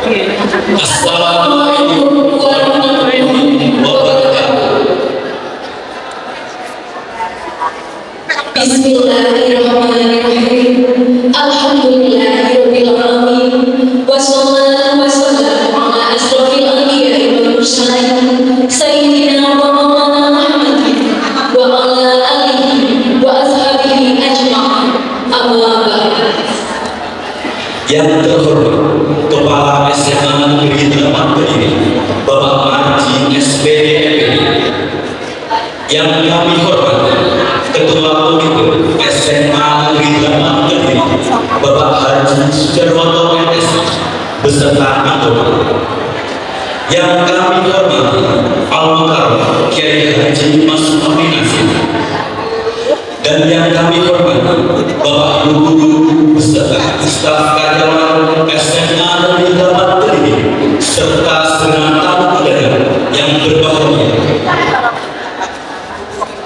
Assalamualaikum warahmatullahi wabarakatuh. Bismillahirrahmanirrahim. Alhamdulillahirabbil alamin. Wassalatu wassalamu ala asrofil anbiya'i wal mursalin sayyidina wa maulana Muhammadin wa ala alihi wa ashabihi ajma'in. Amma ba'd. Yang terhormat Kepala SMA Negeri 8 Kediri, Bapak Marji SPDFI. Yang kami hormati Ketua Komite SMA Negeri 8 Kediri, Bapak Haji Sujarwanto MS beserta anggota. Yang kami hormati Al-Mukarram Kiai Haji Mas Aminasi. Dan yang kami hormati Bapak Guru beserta staf karyawan SMA Negeri 8 Kediri serta segenap tamu undangan yang berbahagia.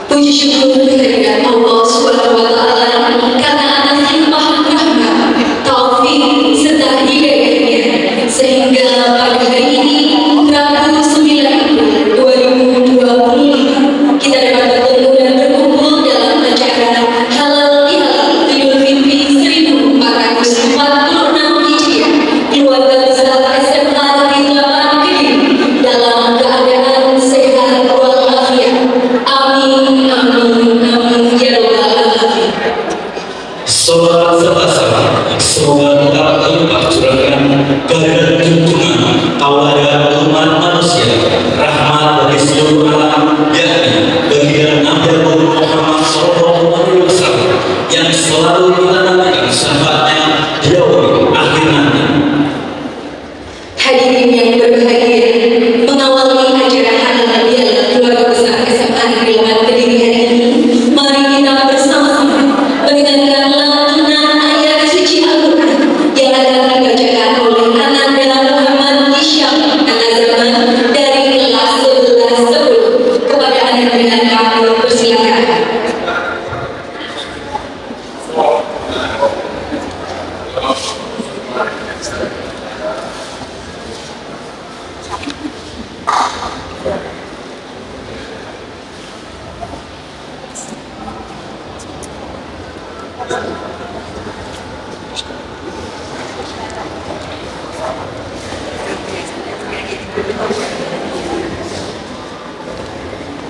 Puji syukur kehadirat Allah Subhanahu wa taala karena atas limpahan rahmat, taufik serta hidayahnya sehingga pada hari ini Rabu 9 April 2025 kita dapat bertemu dan berkumpul dalam acara Halal Bihalal Idul Fitri 1446 Hijriah keluarga besar SMA Negeri 8 Kediri dalam keadaan sehat walafiat. Amin, amin, amin, ya rabbal alamin. Salat serta salam semoga tetap terlimpah curahkan kehadirat junjungan tauladan umat manusia, rahmat bagi seluruh alam, yakni baginda Nabi Muhammad SAW yang selalu kita nantikan syafaatnya di yaumil akhir nanti. Hadirin yang berbahagia, mengawali acara halal bihalal keluarga besar SMA Negeri 8 Kediri hari ini, mari kita bersama-sama mendengarkan lantunan ayat suci Al-Quran yang akan dibacakan oleh Ananda Muhammad Isyam An-Nazarman dari kelas 11 10. Kepada Anda dengan kami persilakan.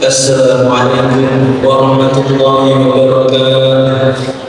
Assalamualaikum warahmatullahi wabarakatuh.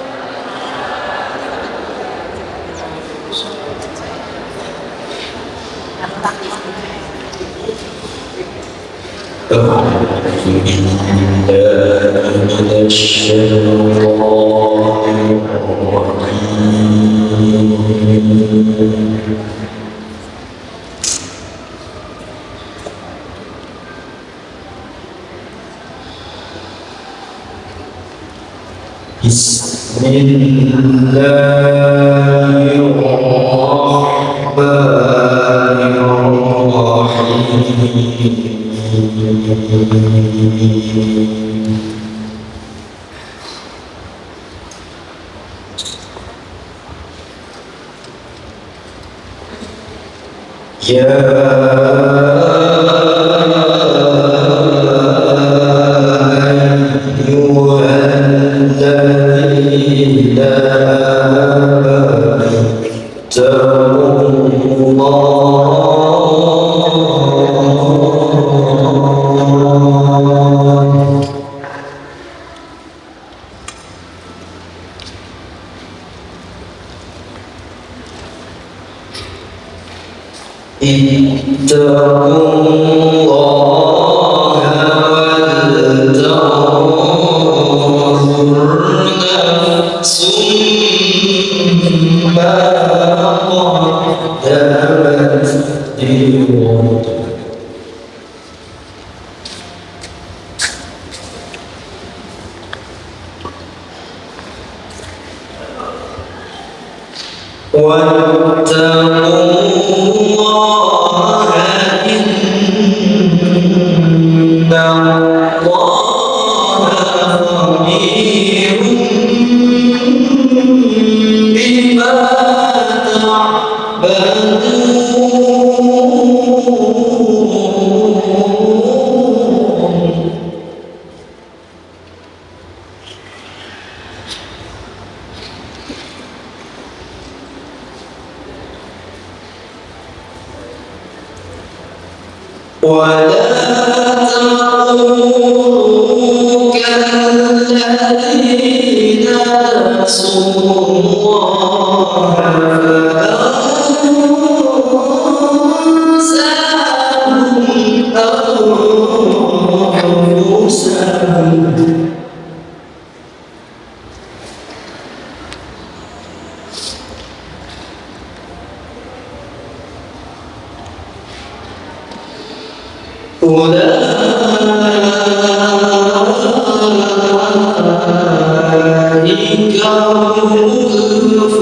Bima ta'malun. ولا تكونوا كالذين نسوا الله فأنساهم أنفسهم. أولئك هم الفاسقون.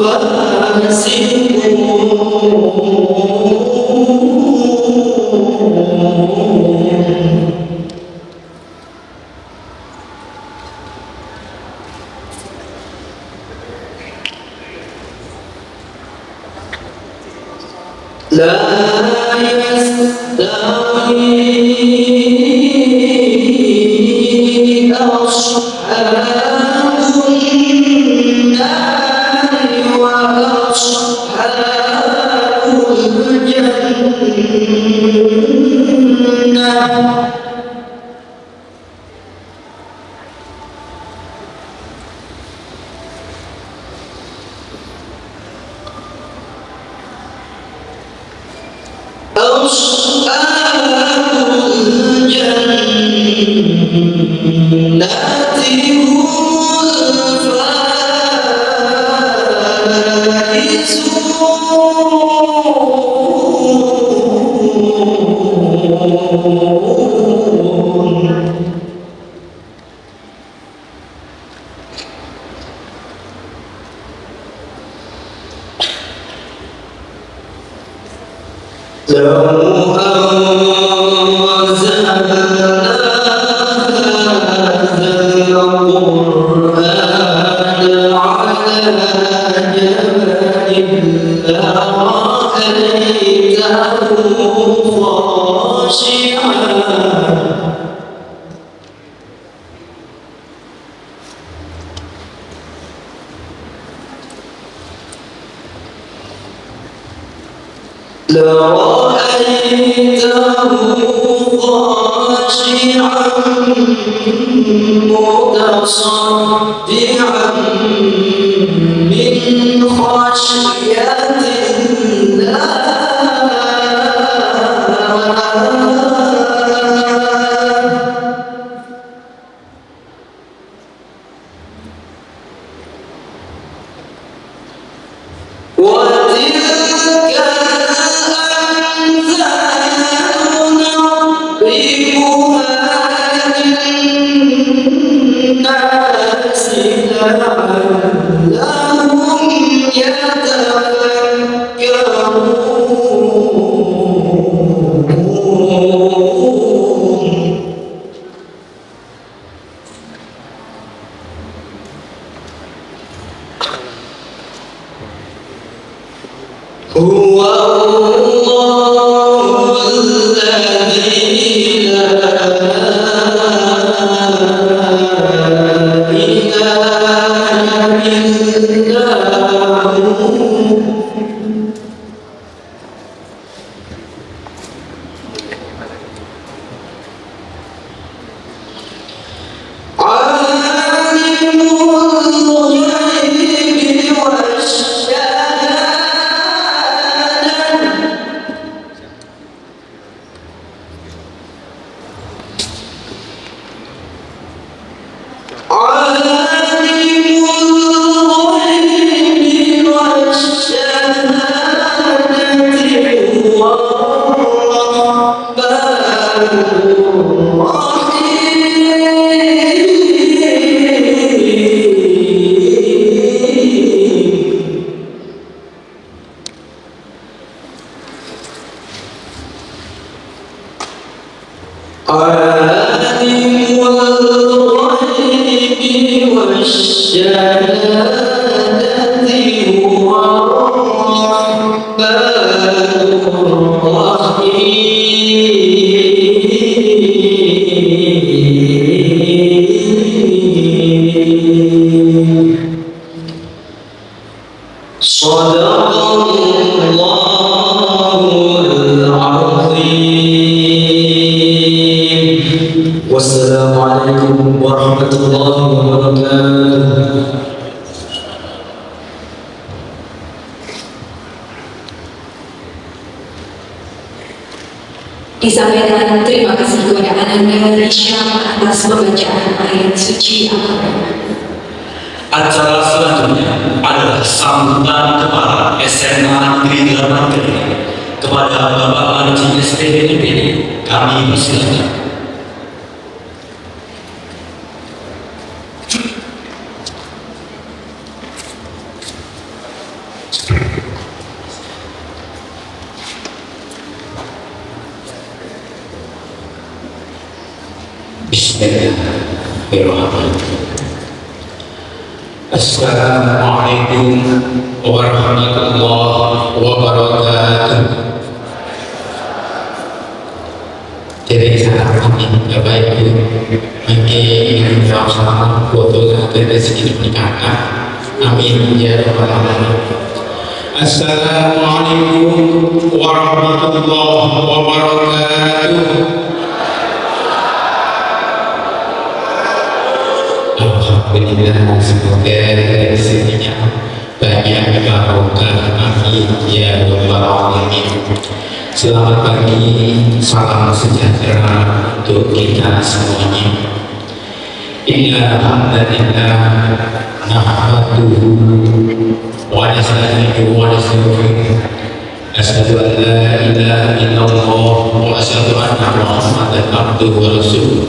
لا يستوي أصحاب النار وأصحاب الجنة. أصحاب الجنة هم الفائزون. لو أنزلنا هذا القرآن على جبل لرأيته خاشعا متصدعا من خشية الله. وتلك الأمثال نضربها للناس لعلهم يتفكرون. هو الله الذي لا إله إلا هو. عالم الغيب صدق الله العظيم. Disampaikan terima kasih kepada Ananda Hisham atas pembacaan ayat suci Al-Quran. Acara selanjutnya adalah sambutan kepala SMA Negeri 8 Kediri kepada Bapak Marji SPDMP. Kami persilakan. Bismillahirrahmanirrahim. Assalamualaikum warahmatullahi wabarakatuh. Jadi saat ini Bapak Ibu mungkin sama foto dari segi pernikahan. Amin ya rabbal alamin. Assalamualaikum warahmatullahi wabarakatuh. Alhamdulillah, semoga dari sininya banyak barokah. Amin ya rabbal alamin. Selamat pagi, salam sejahtera untuk kita semuanya. Inna hamdalillah nahmaduhu wa nasta'inuhu wa nastaghfiruh. Asyhadu an la ilaha illallah wa asyhadu anna Muhammadan abduhu wa rasuluh.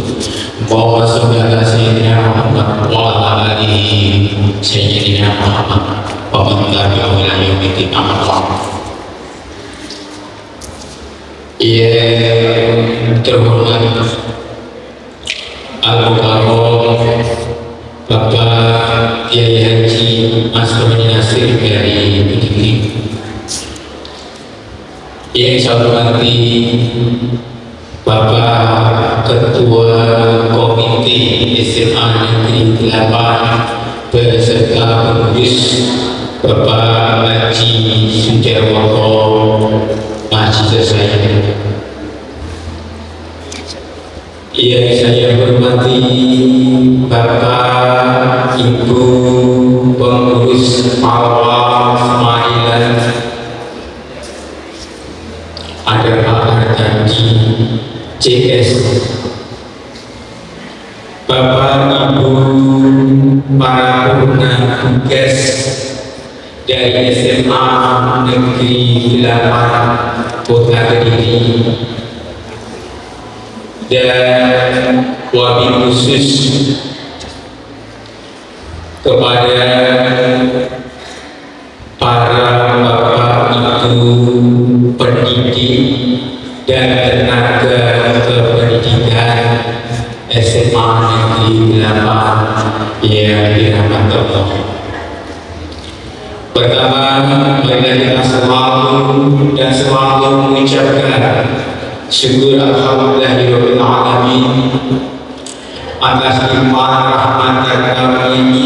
Allahumma shalli ala sayyidina Muhammad wa ala alihi sayyidina Muhammad wa man tabi'ahum ila yaumil qiyamah. Yang terhormat Al-Mukarram Bapak Kiai Haji Mas Rohani Nasir dari Kediri, yang saya hormati Bapak Ketua Komite SMA Negeri 8 beserta pengurus Bapak Haji Sujarwoto mahasiswa saya. Yang saya hormati Bapak Ibu pengurus Al-Waqf Mahilan, ada Pak Artandi CS, Bapak Ibu para pengguna tugas dari SMA Negeri 8 Kota Kediri, dan wabil khusus kepada para bapak ibu pendidik dan tenaga kependidikan SMA Negeri 8 yang dirahmati Allah. Pertama, kita selalu mengucapkan syukur alhamdulillahirabbil alamin atas limpahan rahmat dan karunia ini.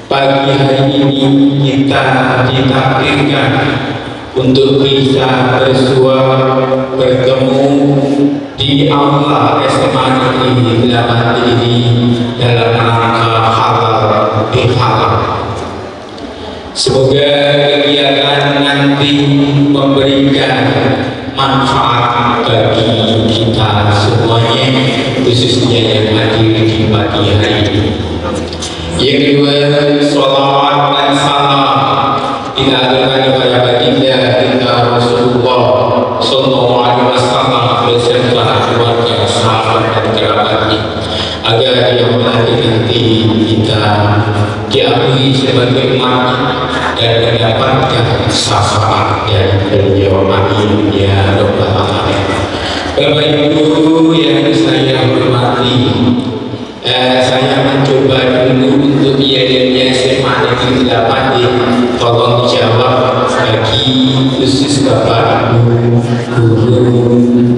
Pagi hari ini kita ditakdirkan untuk bisa bertemu di aula SMA Negeri 8 ini dalam rangka halal bihalal. Semoga kegiatan nanti memberikan manfaat bagi kita semuanya, khususnya yang hadir di pagi hari ini. Yang kedua, sholawat dan salam kita aturkan kepada baginda kita Rasulullah Sallallahu Alaihi Wasallam beserta keluarga, sahabat dan kerabatnya, agar yang nanti kita diakui sebagai umat dan mendapatkan syafaat dari beliau. Amin ya rabbal alamin. Bapak Ibu yang saya hormati, saya mencoba dulu untuk yel-yelnya SMA Negeri 8 tolong dijawab bagi khusus Bapak Ibu guru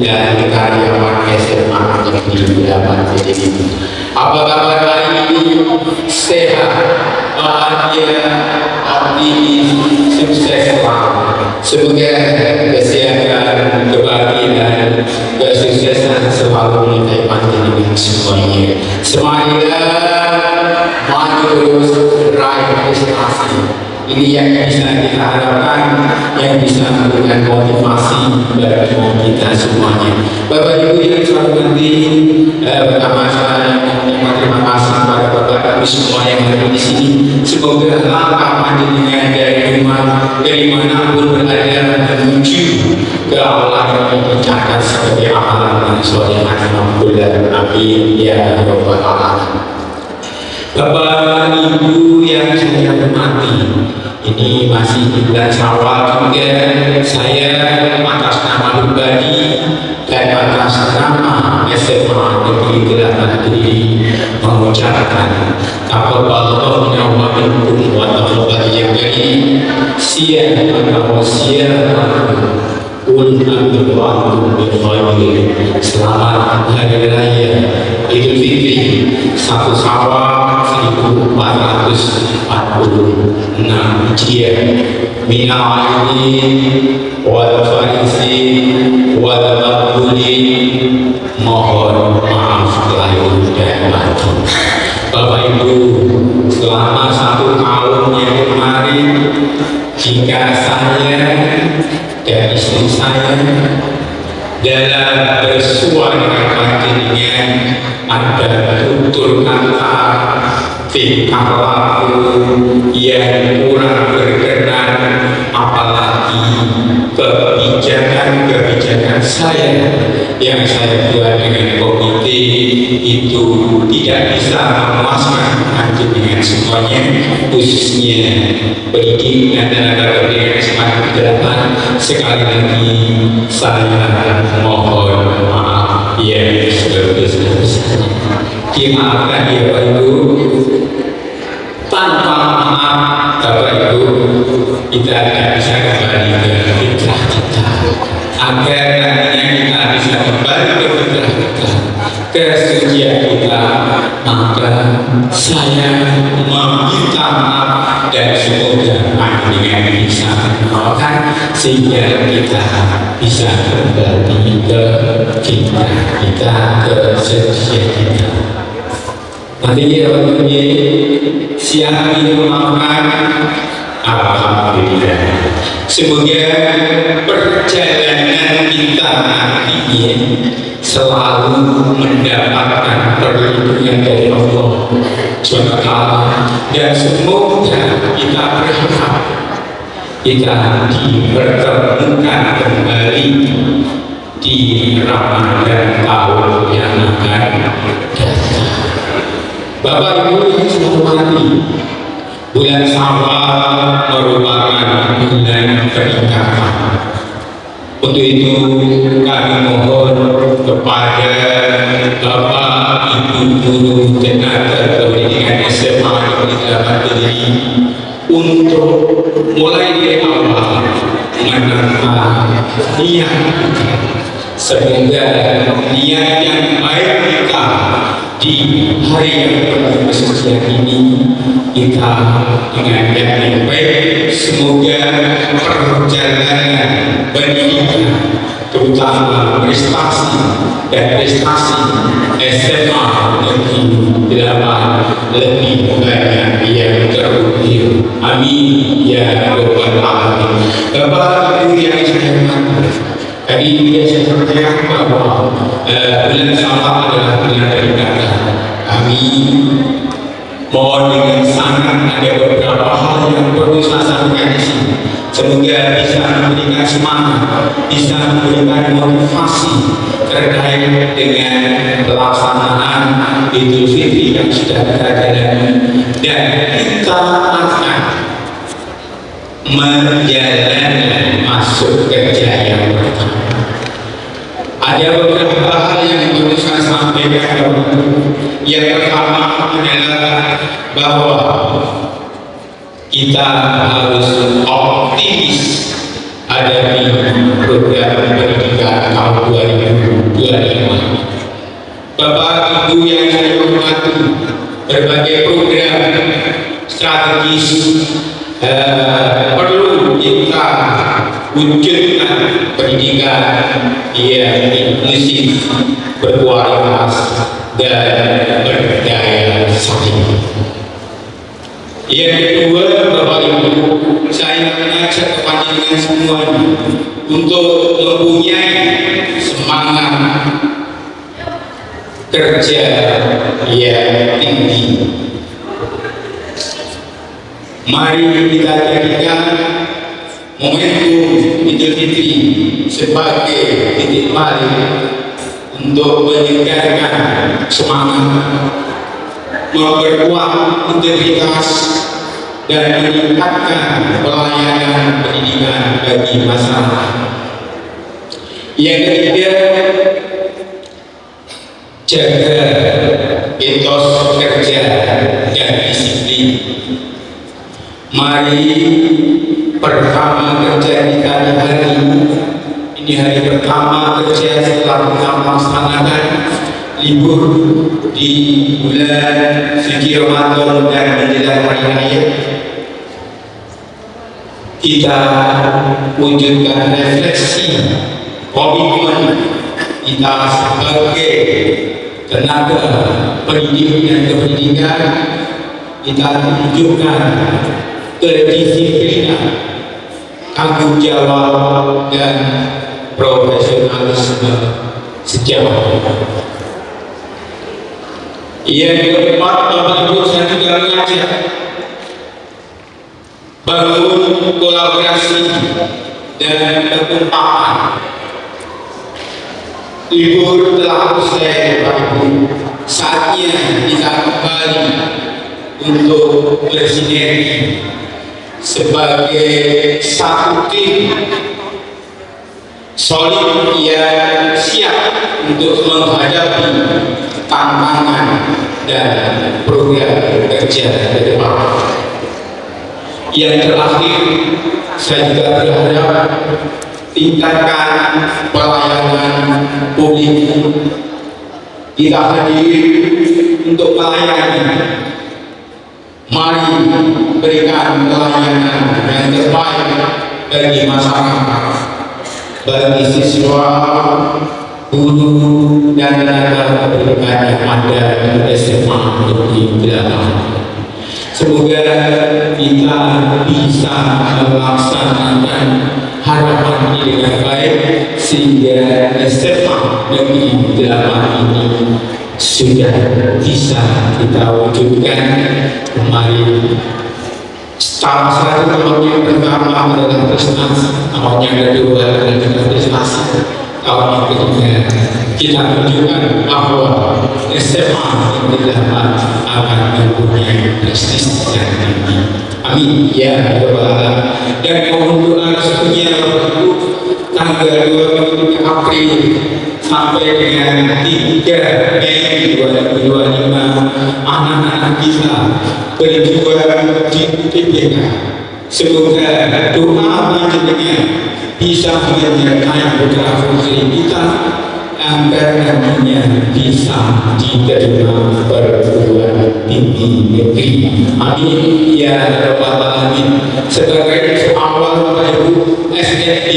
dan karyawan SMA Negeri 8 ini. Apa kabar hari ini? Sehat, bahagia, optimis, sukses selalu. Semoga kesehatan, kebahagiaan, kesuksesan selalu menyertai panjenengan semuanya. Semuanya maju terus raih prestasi Ini yang bisa kita harapkan, yang bisa memberikan motivasi bagi kita semuanya. Bapak Ibu yang selalu nanti pertama saya terima kasih kepada Bapak Ibu semua yang ada di sini. Semoga langkah panjenengan dari manapun berada menuju ke Allah yang mencatat sebagai amalan dan soleh. Alhamdulillah, amin ya rabbal alamin. Bapak Ibu yang saya hormati, ini masih di bulan Syawal juga. Saya atas nama pribadi dan atas nama SMA Negeri 8 ini mengucapkan taqabbalallahu minna wa minkum wa taqabbal jami'an siya wa siya selamat Hari Raya Idul Fitri 1 Syawal 1446 Hijriah. Minal aidin wal faizin wal maqbulin, mohon maaf lahir dan batin. Bapak Ibu, selama 1 tahun yang kemarin, jika saya dan istri saya dalam bersuara dengan panjenengan ada tutur kata tingkah laku yang kurang berkenan, apalagi kebijakan saya yang saya buat dengan komite itu tidak bisa memuaskan panjenengan semuanya, khususnya pendidik dan tenaga pendidikan semakin berjalan. Sekali lagi saya mohon maaf yang sebesar-besarnya. Dimaafkan ya Bapak Ibu. Tanpa maaf Bapak Ibu, kita tidak bisa kembali ke fitrah kita. Agar nantinya kita bisa kembali ke fitrah kita, kesucian kita, maka saya meminta maaf dan semoga panjenengan bisa memaafkan sehingga kita bisa kembali ke fitrah kita, ke kesucian kita. Nantinya Bapak Ibu siang ini memaafkan. Alhamdulillah. Semoga perjalanan kita nantinya selalu mendapatkan perlindungan dari Allah SWT, dan semoga kita berharap kita dipertemukan kembali di Ramadan tahun yang akan datang. Bapak Ibu yang saya hormati, bulan Syawal merupakan bulan peningkatan. Untuk itu kami mohon kepada Bapak Ibu guru tenaga pendidikan SMA Negeri 8 ini untuk mulai dari awal menata niat kita. Semoga niat yang baik kita di hari yang penuh kesucian ini kita dengan yang baik. Semoga perjalanan pendidikan terutama prestasi SMA Negeri 8 lebih banyak yang terukir. Amin ya rabbal alamin. Bapak Ibu yang saya hormati, tadi dia sampaikan bahwa bulan Syawal adalah bulan peningkatan. Kami mohon dengan sangat ada beberapa hal yang perlu saya sampaikan di sini. Semoga bisa memberikan semangat, bisa memberikan motivasi terkait dengan pelaksanaan Idul Fitri yang sudah kita jalani, dan kita akan menjalani masuk ke jaya pertama. Ada beberapa hal yang perlu saya sampaikan. Yang pertama adalah bahwa kita harus optimis hadapi program pendidikan tahun 2025. Bapak Ibu yang saya hormati, berbagai program strategis perlu kita wujudkan pendidikan yang inklusif, berkualitas dan berdaya saing. Yang kedua, Bapak Ibu, saya mengajak kepada dengan semuanya untuk mempunyai semangat kerja yang tinggi. Mari kita jadikan momentum Idul Fitri sebagai titik balik untuk meningkatkan semangat, memperkuat integritas, dan meningkatkan pelayanan pendidikan bagi masyarakat. Yang ketiga, jaga etos kerja dan disiplin. Mari pertama kerja kita di hari ini hari pertama kerja setelah kita melaksanakan libur di bulan suci Ramadan dan menjelang hari raya. Kita wujudkan refleksi komitmen kita sebagai tenaga pendidik dan kependidikan. Kita tunjukkan kedisiplinan, tanggung jawab, dan profesionalisme sejauh. Yang keempat, Bapak Ibu, saya juga mengajak bangun kolaborasi dan kekompakan. Libur telah usai, Bapak Ibu. Saatnya kita kembali untuk bersinergi sebagai satu tim solid yang siap untuk menghadapi tantangan dan program kerja ke depan. Yang terakhir, saya juga berharap tingkatkan pelayanan publik. Kita hadir untuk melayani. Mari berikan pelayanan yang terbaik bagi masyarakat, bagi siswa, guru, dan tenaga pendidikan yang ada di SMA Negeri 8. Semoga kita bisa melaksanakan harapan ini dengan baik sehingga SMA Negeri 8 ini sudah bisa kita wujudkan kembali. Tahun yang pertama adalah prestasi, tahun yang kedua adalah prestasi, tahun yang ketiga kita tunjukkan bahwa SMA Negeri 8 akan mempunyai prestasi yang tinggi. Amin ya rabbal alamin. Dan mohon doa restunya tanggal 23 April sampai dengan 3 Mei 2025 anak-anak kita berjuang di PPK. Semoga doa panjenengan bisa menyertai putra putri kita agar nantinya bisa diterima perguruan tinggi negeri. Amin ya rabbal alamin. Sebagai awal Bapak Ibu, SNDP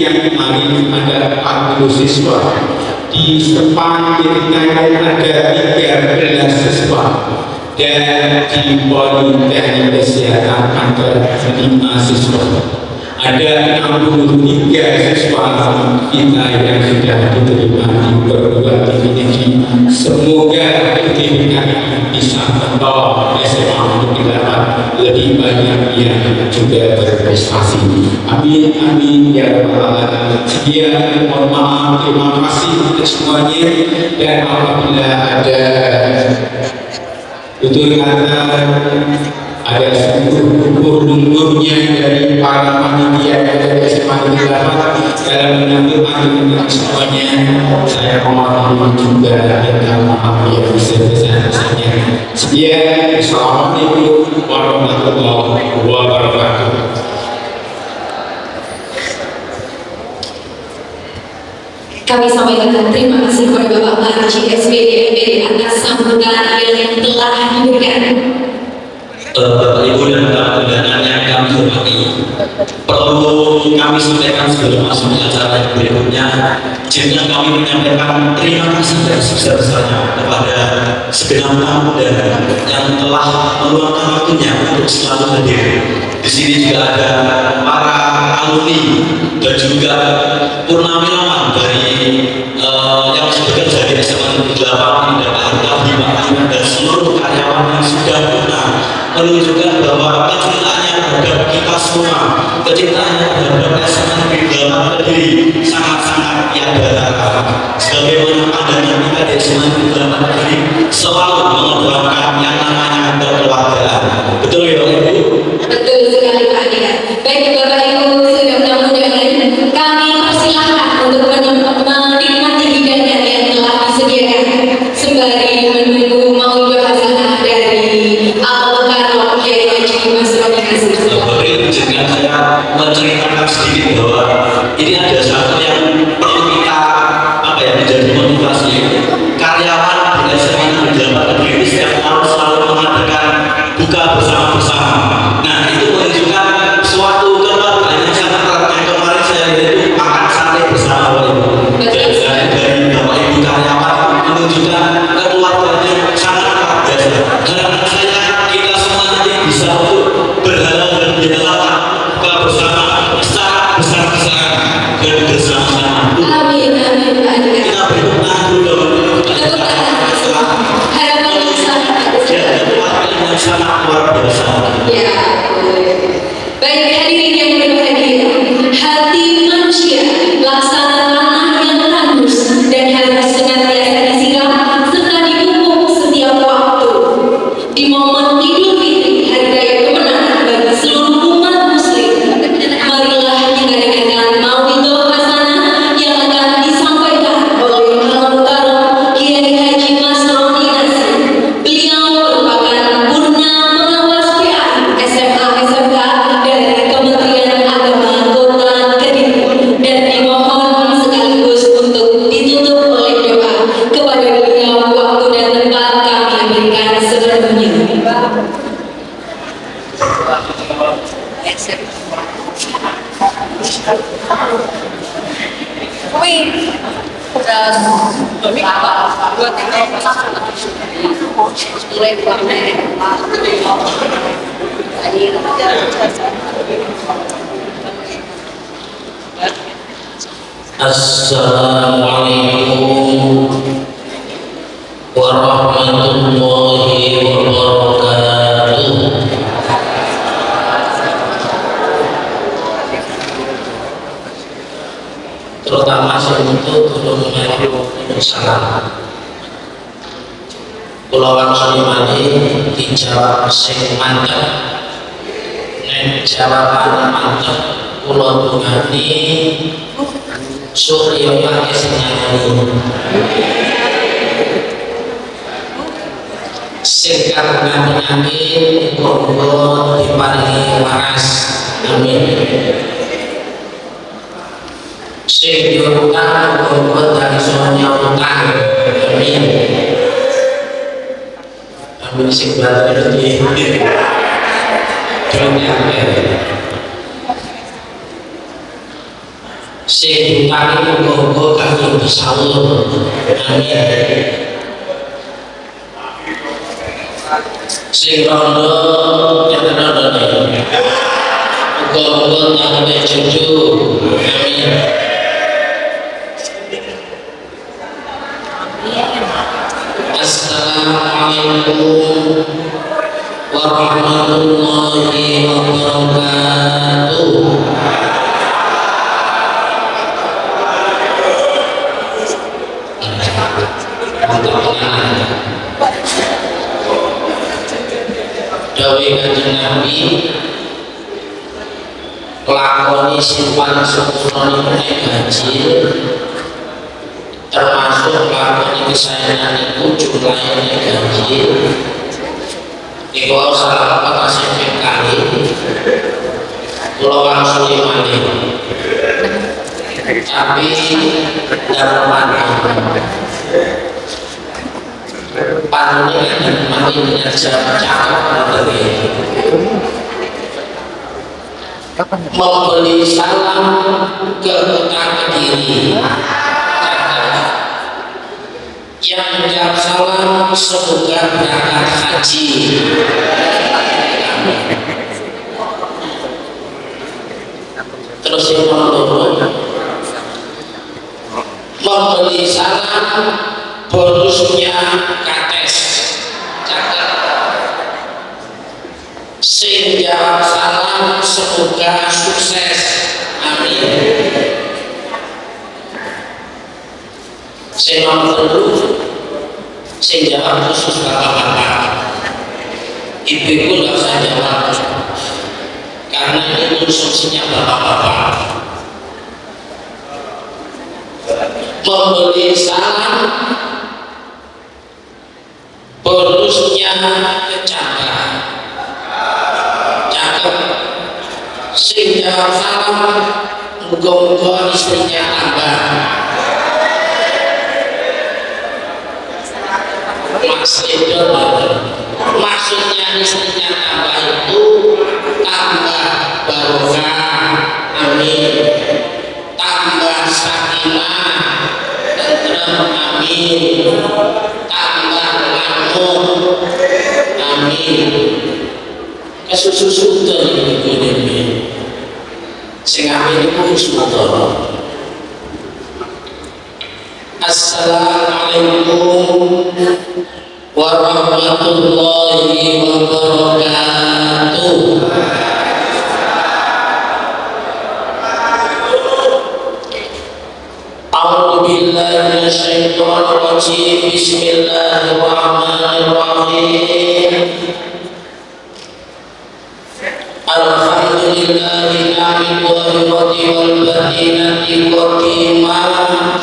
yang kemarin ada 40 siswa, di Sepang kita ada 13 siswa, dan di Politeknik Kesehatan ada 5 siswa. Ada 63 siswa kita yang sudah diterima di perguruan tinggi negeri. Semoga kita bisa membawa SMA Negeri 8 lebih banyak yang juga berprestasi. Amin amin ya rabbal alamin. Sekian, mohon maaf, terima kasih untuk semuanya. Dan apabila ada tutur kata, ada sungguh-sungguhnya dari para panitia dari SMA Negeri 8 dalam menyambut dengan semuanya, saya mohon juga minta maaf yang sebesar-besarnya. Sekian, assalamualaikum warahmatullahi wabarakatuh. Kami sampaikan terima kasih kepada Bapak Marji SPD atas sambutan yang telah diberikan. Bapak Ibu dan tamu undangan yang kami hormati, perlu kami sampaikan sebelum masuk ke acara yang berikutnya. Izinkan kami menyampaikan terima kasih yang sebesar-besarnya kepada segenap tamu undangan yang telah meluangkan waktunya untuk selalu hadir. Di sini juga ada para alumni dan juga purnawirawan dari yang bekerja di SMA Negeri 8 ini, Pak Artabi, Pak Iman, dan seluruh karyawan yang sudah purna, menunjukkan bahwa kecintaannya terhadap kita semua, kecintaannya terhadap SMA Negeri 8 Kediri sangat-sangat tiada tara. Sebagaimana pandangan kita di SMA Negeri 8 Kediri selalu mengedepankan yang namanya kekeluargaan. Betul ya Pak Ibu? Betul sekali Pak Nia. Baik Bapak Ibu sudah tamu undangan, kami persilahkan untuk menikmati hidangan yang telah disediakan sembari menunggu maulid hasanah dari Al-Mukarram Kiai Haji Mas Roni Hasim. Beri izinkan saya menceritakan sedikit bahwa ini ada satu yang perlu kita menjadi motivasi. Karyawan di SMA Negeri 8 Kediri setiap tahun selalu mengadakan buka bersama-bersama. Nah, itu menunjukkan suatu keluarga yang sangat erat. Yang kemarin saya lihat itu makan sate bersama Bapak Ibu. Dari Bapak Ibu karyawan menunjukkan keluarganya sangat erat biasa. Harapan saya kita semua nanti bisa untuk berhalal dan berhalal buka bersama secara besar-besaran dan bersama-sama. Amin amin Pak Nia. Kita bertepuk tangan dulu. Harapan yang sangat sangat luar biasa. Ya, baik hadirin yang berbahagia, hati manusia laksana tanah yang tandus dan harus senantiasa disiram serta dipupuk setiap waktu. Di momen Idul Fitri, hari raya kemenangan bagi seluruh umat Muslim, marilah kita dengarkan maulidul hasanah yang akan disampaikan oleh Al-Mukarram Kiai Haji Mas Roni Hasim. Beliau merupakan purna pengawas PA SMA SMK dari Kementerian Agama Kota Kediri dan dimohon sekaligus untuk ditutup oleh doa. Kepada beliau waktu dan tempat kami berikan sepenuhnya. Assalamualaikum warahmatullahi wabarakatuh. Terutama untuk salam. Kulawan Sulimani dijawab sing mantep, nek jawaban mantep kula tungani Surya pakai sinyal sing kagungan penyakit monggo diparingi waras, amin. Sing diutang monggo dari sonya utang, amin. Amin sing bantu iki. Sing utang monggo kanggo disaur, amin. Sing rondo enten rondone muga-muga tanggane cucu, amin. Assalamualaikum warahmatullahi wabarakatuh. Dawe Kanjeng Nabi lakoni simpan sempurna nek gaji, termasuk lakoni kesayangan iku jumlahe nek gaji iku salah kasih kali kula wangsuli malih, tapi dalam mana panunnya dan mati dengan cakap membeli salam ke utara kiri yang menjawab salam semoga berangkat haji. Terus yang nomor membeli salam bonusnya kates cakep. Sing jawab salam semoga sukses, amin. Sing nomor 3 sing jawab khusus bapak-bapak, ibu-ibu nggak usah jawab karena ini konsumsinya bapak-bapak. Membeli salam bonusnya kecambah cakep. Sing jawab salam muga-muga istrinya tambah. Maksudnya istrinya tambah itu tambah barokah, amin. Tambah sakinah, tentrem, amin. Tambah makmur, amin. Kesusu-susu ini sing amin itu husnudon. Assalamualaikum warahmatullahi wabarakatuh. A'udzu billahi minasyaitonir rajim. Bismillahirrahmanirrahim. Alhamdulillahi na'matuhu wa batinati qatimah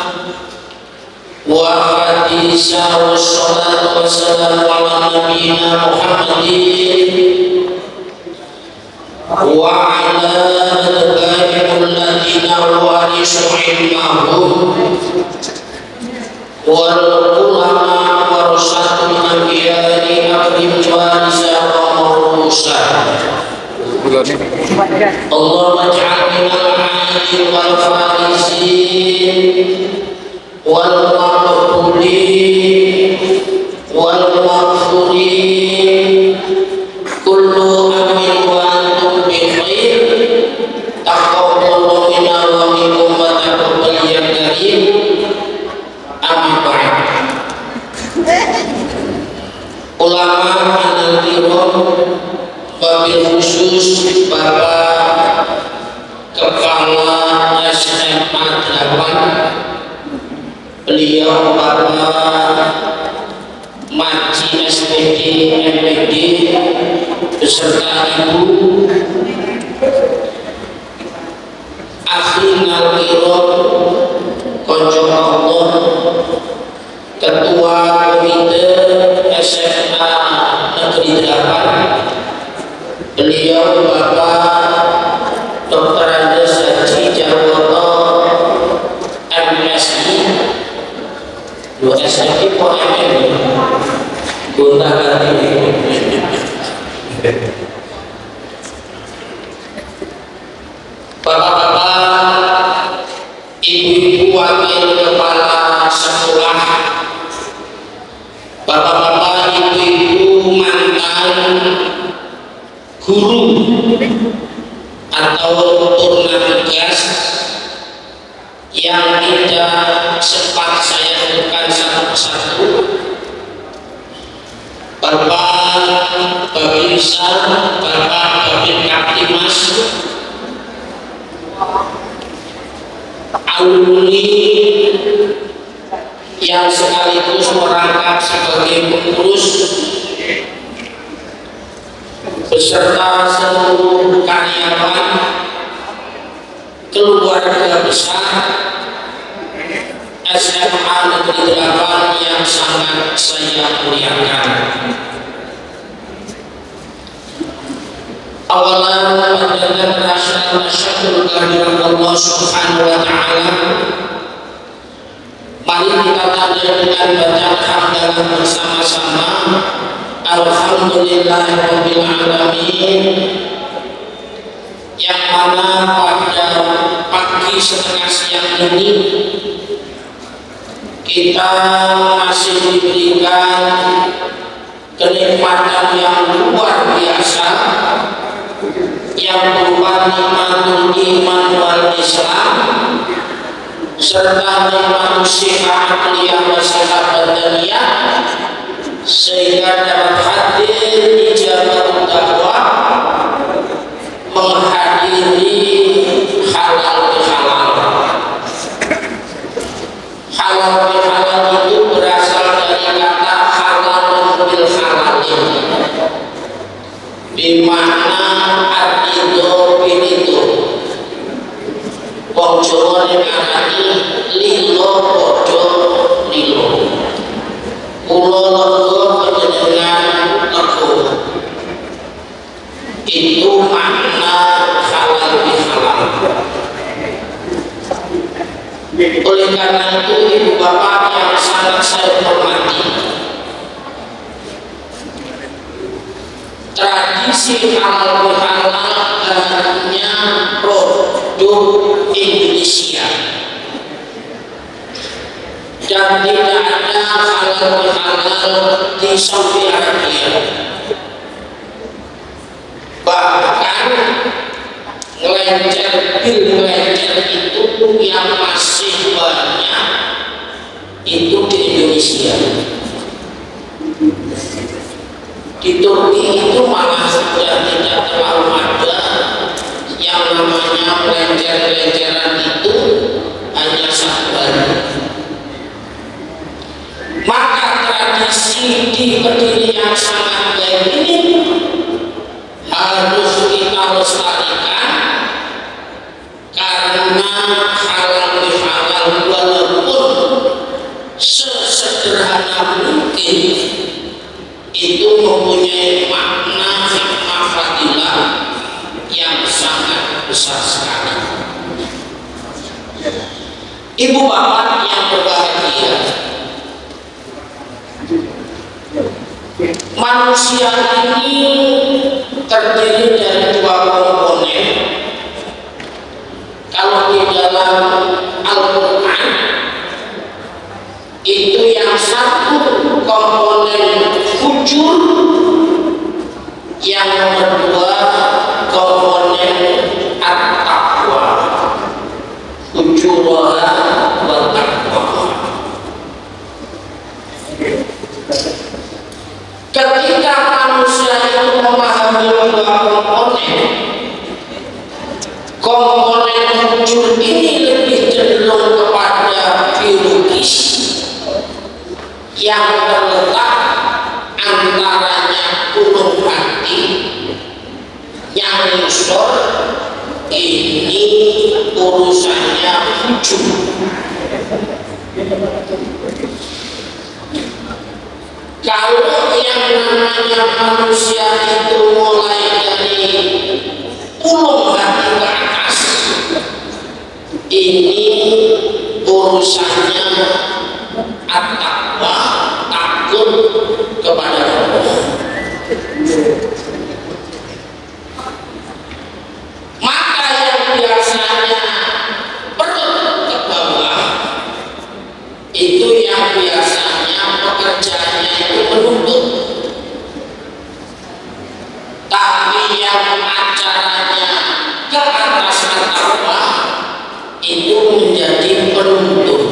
wa hadisa wa salatu wa salam ala nabiyina Muhammadin wa ala adbaihim alladhina warisu ilmahum wal ulama warasatul anbiya'i akrim warisa wa marusa. Allahumma ij'al minal 'aidin wal faisin wal maqbulin wal maghfurin kullu amin wa antum bi khair. Taqabbalallahu minna wa minkum wa taqabbal ya karim. Amin. Ulama al-kiram wabil khusus Bapak Kepala SMA 8, beliau Bapak Maji SPD MPD beserta Ibu Akhil Nalkirom Konco Allah, Ketua Komite SMA Negeri 8, beliau Bapak Dr. Andes Haji Jarwoto MSI. Dua SMI kok MMI gonta ganti. Bapak-bapak, ibu-ibu wakil kepala sekolah, bapak-bapak, ibu-ibu mantan guru atau purnanugas yang tidak sempat saya sebutkan satu persatu. Bapak Babinsa, Bapak Babin Kaptimas, alumni yang sekaligus merangkap sebagai pengurus beserta seluruh karyawan keluarga besar SMA Negeri 8 yang sangat saya muliakan. Awalan panjatkan rasa syukur kehadirat Allah Subhanahu wa taala. Mari kita tanda dengan bacaan adalah bersama-sama Alhamdulillahirabbil alamin, yang mana pada pagi setengah siang ini kita masih diberikan kenikmatan yang luar biasa yang berupa nikmatul iman wal Islam serta nikmatul sihah akliyah wa sihah badaniyah, sehingga dapat hadir ijabah dakwah, menghadiri halal bihalal. Halal bihalal itu berasal dari kata halal bil halalin, dimana adido pinito wong Jawa ngarani lilo podo lilo, kula lega panjenengan lega, itu makna halal bihalal. Oleh karena itu ibu bapak yang sangat saya hormati, tradisi halal bihalal hanya produk Indonesia dan tidak ada halal bihalal di Saudi Arabia. Bahkan ngelencel itu yang masih banyak itu di Indonesia. Di Turki itu malah sudah tidak terlalu ada yang namanya lencer-lenceran, itu hanya satu hari. Maka tradisi di Kediri yang sangat baik ini harus kita lestarikan, karena halal bihalal walaupun sesederhana mungkin itu mempunyai makna hikmah fadilah yang sangat besar sekali. Ibu bapak yang berbahagia, manusia ini terdiri dari dua komponen. Kalau di dalam Al-Quran itu yang satu komponen fujur, yang kedua komponen at-taqwa, fujurah wa taqwa. Ketika manusia itu memahami dua komponen fujur ini lebih cenderung kepada biologis yang terletak antaranya ulung hati yang nyusor, ini urusannya fujur. Kalau yang namanya manusia itu mulai dari ulung hati ke atas, ini urusannya at-taqwa, takut kepada Allah. Maka yang biasanya perut ke bawah itu yang biasanya pekerjaannya itu menuntut, tapi yang acaranya ke atas at-taqwa itu menjadi penuntut.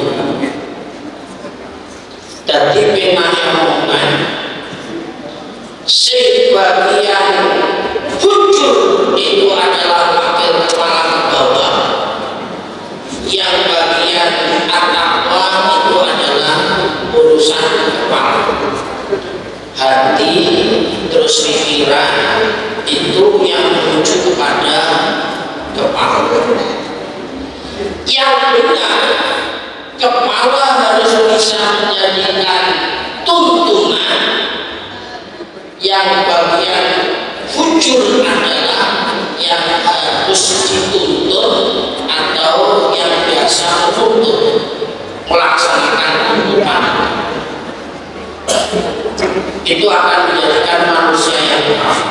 Jadi penanya omongan sebagian fujur itu adalah wakil kepala ke bawah, yang bagian at-taqwa itu adalah urusan kepala. Hati terus pikiran itu yang menuju kepada kepala. Yang benar, kepala harus bisa menjadikan tuntunan, yang bagian fujur adalah yang harus dituntut atau yang biasa menuntut, melaksanakan tuntutan. itu akan menjadikan manusia yang kafir.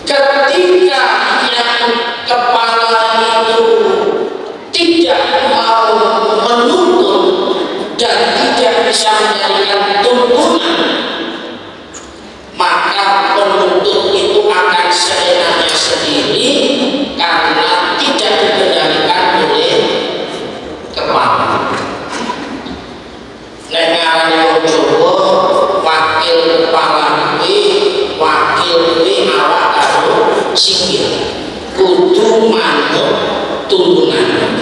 Ketika yang kepala itu tidak mau menuntut dan tidak bisa menjadikan tuntunan, maka penuntut itu akan seenaknya sendiri karena tidak dikendalikan oleh kepala. Nek ngarani wong Jawa wakil kepala kuwi, wakil kuwi awak karo sikil, kudu manut tuntunan.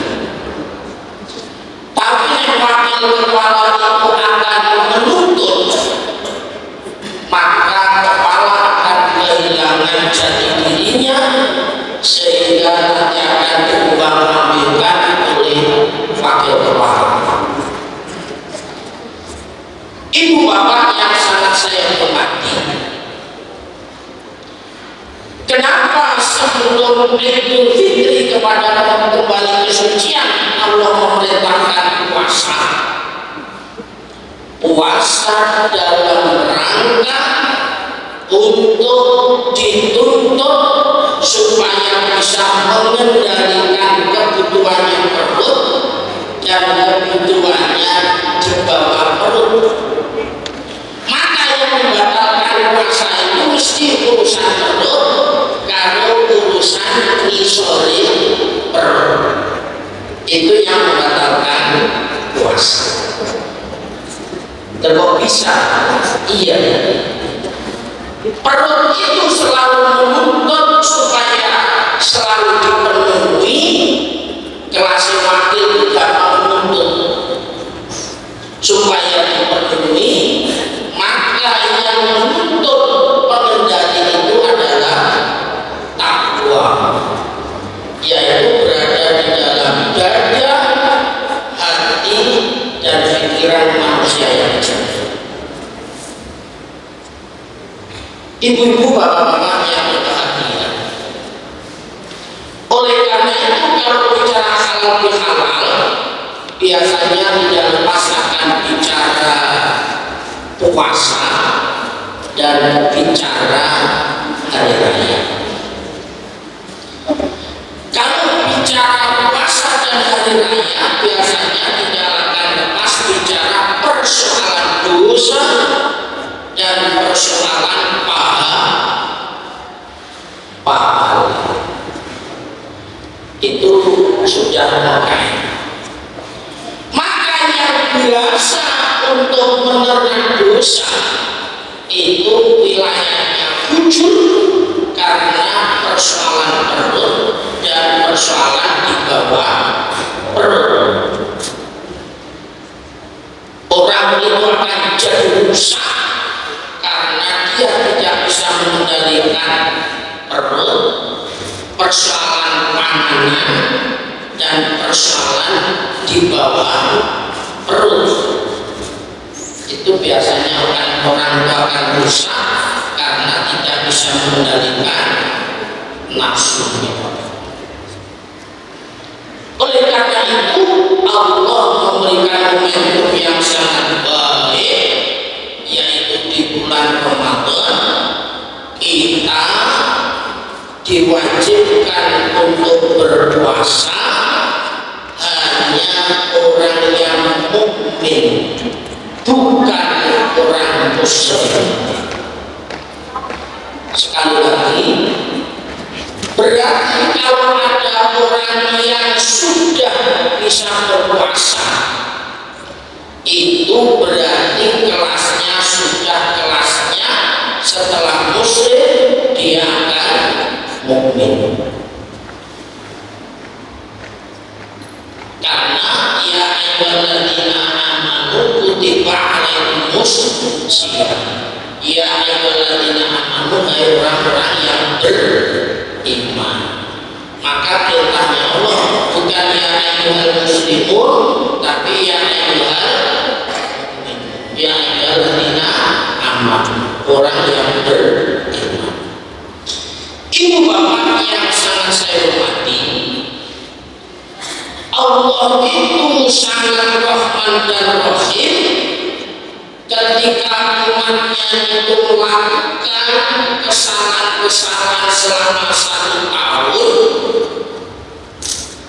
Tapi nek wakil kepala itu akan menuntut, maka kepala akan kehilangan jati dirinya sehingga nanti akan diubah-ambingkan oleh wakil kepala. Ibu bapak yang sangat saya hormati, kenapa sebelum Idul Fitri kepada kembali kesucian Allah memerintahkan puasa? Puasa dalam rangka untuk dituntut supaya bisa mengendalikan kebutuhannya perut dan kebutuhannya di bawah perut. Maka yang membatalkan puasa itu mesti urusan perut kalau urusan ngisori perut. Itu yang membatalkan puasa. Terkok bisa? Iya. Perut itu selalu menuntut supaya selalu dipenuhi. Kelas wakil juga menuntut supaya dipenuhi. Maka yang menuntut pengendali itu adalah takwa, yaitu berada di dalam dada, hati, dan pikiran manusia yang jernih. Ibu-ibu, bapak-bapak yang berbahagia, oleh karena itu kalau bicara halal bihalal, biasanya tidak lepas akan bicara puasa dan bicara hari raya. Kalau bicara puasa dan hari raya, biasanya tidak akan lepas bicara persoalan dosa dan persoalan pahala. Itu sudah makan. Maka yang biasa untuk menerima dosa itu wilayahnya hujur karena persoalan perut dan persoalan di bawah perut. Orang itu akan jadi rusak karena dia tidak bisa mengendalikan perut, persoalan panganan dan persoalan di bawah perut. Itu biasanya orang itu akan rusak karena tidak bisa mengendalikan nafsunya. Oleh karena itu Allah memberikan momentum yang sangat baik, yaitu di bulan Ramadan kita diwajibkan untuk berpuasa hanya orang yang mukmin, bukan orang muslim. Sekali lagi, berarti kalau ada orang yang sudah bisa berpuasa, itu berarti kelasnya sudah kelasnya setelah muslim dia akan mukmin. Karena ya ayyuhalladzina amanu kutiba alaikumus syiyam. Ya ayyuhalladzina amanu, hai orang-orang yang beriman. Maka perintahnya Allah bukan ya ayyuhal muslimun, tapi ya ayyuhalladzina amanu, orang yang beriman. Ibu bapak yang sangat saya hormati, Allah itu sangat Rahman dan Rahim ketika umatnya itu melakukan kesalahan-kesalahan selama 1 tahun,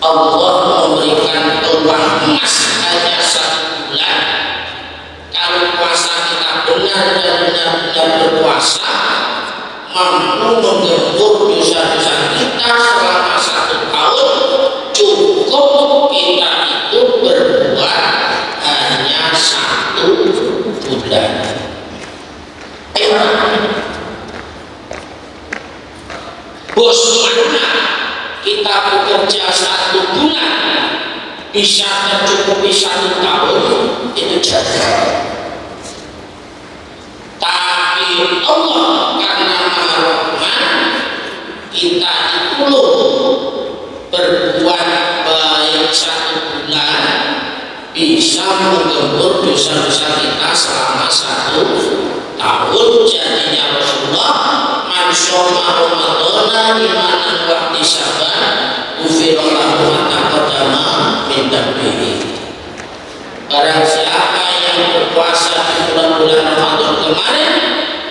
Allah memberikan peluang emas hanya 1 bulan. Kalau puasa kita benar dan benar-benar berpuasa, mampu menggempur dosa-dosa kita selama 1 tahun, cukup kita itu berbuat hanya 1 bulan. Bos mana kita bekerja 1 bulan bisa mencukupi 1 tahun, itu jaga. Tapi Allah karena Maha Rahman, kita itu loh berbuat baik 1 bulan bisa menggempur dosa-dosa kita selama 1 tahun. Jadinya Rasulullah, man shoma Ramadana imanan wa ihtisaban ghufira lahu ma taqaddama min dhanbihi. Barang siapa yang berpuasa di bulan-bulan Ramadan kemarin,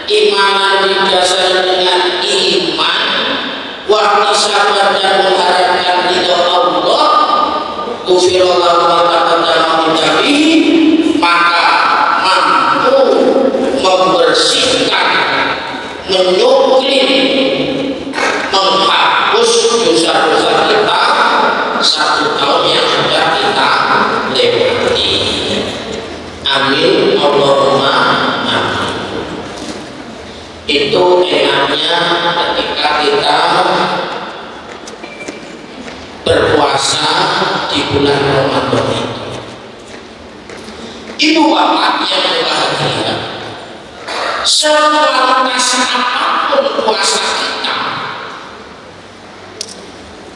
imanan didasari dengan iman, wa ihtisaban dan mengharapkan ridha Allah, ghufira lahu ma taqaddama min dhanbihi, maka mampu membersihkan, menyuklin, menghapus dosa-dosa kita 1 tahun yang sudah kita lewati. Amin, Allahumma amin. Itu enaknya ketika kita berpuasa di bulan Ramadan itu. Ibu bapak yang berbahagia, sekualitas apapun puasa kita,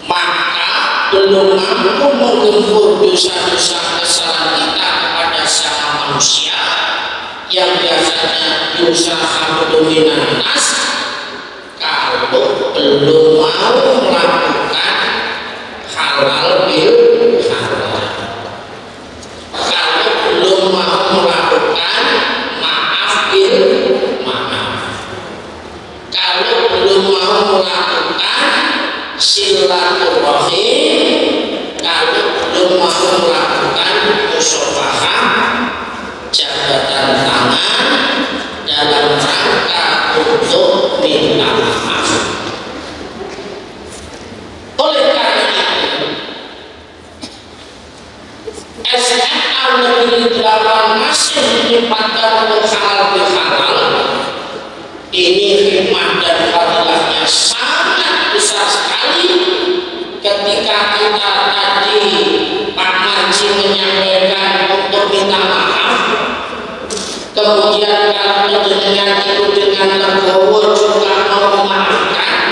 maka belum mampu menggempur dosa-dosa kesalahan kita kepada sama manusia yang biasanya dosa dominan nas, kalau belum mau melakukan halal bil halal, kalau belum mau melakukan maaf bil maaf, kalau belum mau melakukan silaturahim, kalau belum mau melakukan musyawarah jabatan tangan dalam rangka untuk minta maaf. Oleh karena itu, SMA Negeri 8 masih menyempatkan untuk halal bihalal. Ini hikmah dan fadilahnya sangat besar sekali. Ketika kita tadi Pak Marji menyampaikan untuk minta maaf, kemudian kalau dengan itu dengan legowo juga mau memaafkan,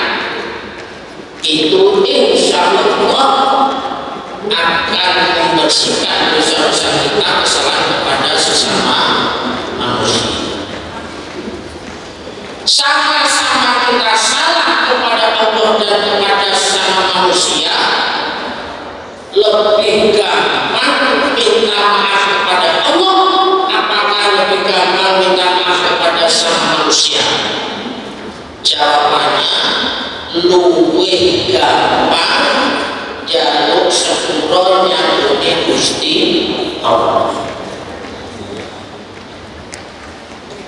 itu insya Allah akan membersihkan dosa-dosa kita, kesalahan kepada sesama manusia. Sama-sama kita salah kepada Allah dan kepada sesama manusia, lebih gampang minta maaf kepada Allah apakah lebih gampang minta maaf kepada sesama manusia? Jawabannya luwih gampang jaluk sepuro nyambute Gusti Allah.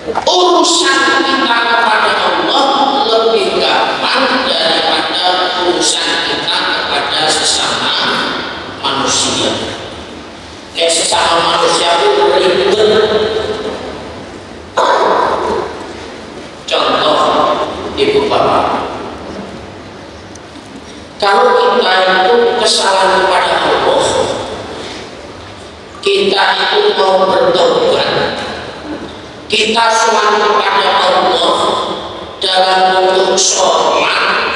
Urusan kita kepada Allah lebih gampang daripada urusan kita kepada sesama manusia. Sesama manusia itu ribet. Contoh, ibu bapak, kalau kita itu kesalahan kepada Allah, kita itu mau bertobat, kita sowan kepada Allah dalam bentuk sholat,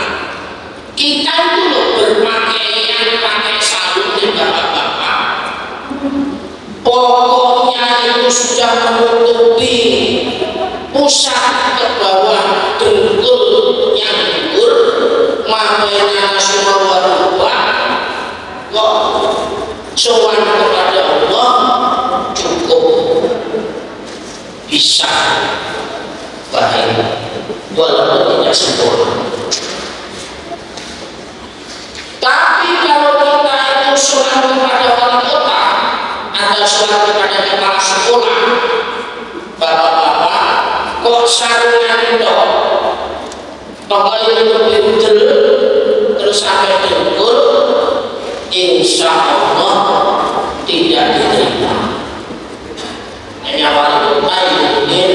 kita itu loh berpakaian pakai sarung di bapak-bapak, pokoknya itu sudah menutupi pusat ke bawah dengkul yang gugur, makanya semua warubah kok sowan kepada Allah cukup. bisa baik walaupun tidak sempurna. Tapi kalau kita itu sholat kepada wali kota atau sholat kepada kepala sekolah, bapak-bapak kok sarungan itu toko itu pintel terus sampai dengkul, insya Allah tidak diterima. Hanya wali kota yang mungkin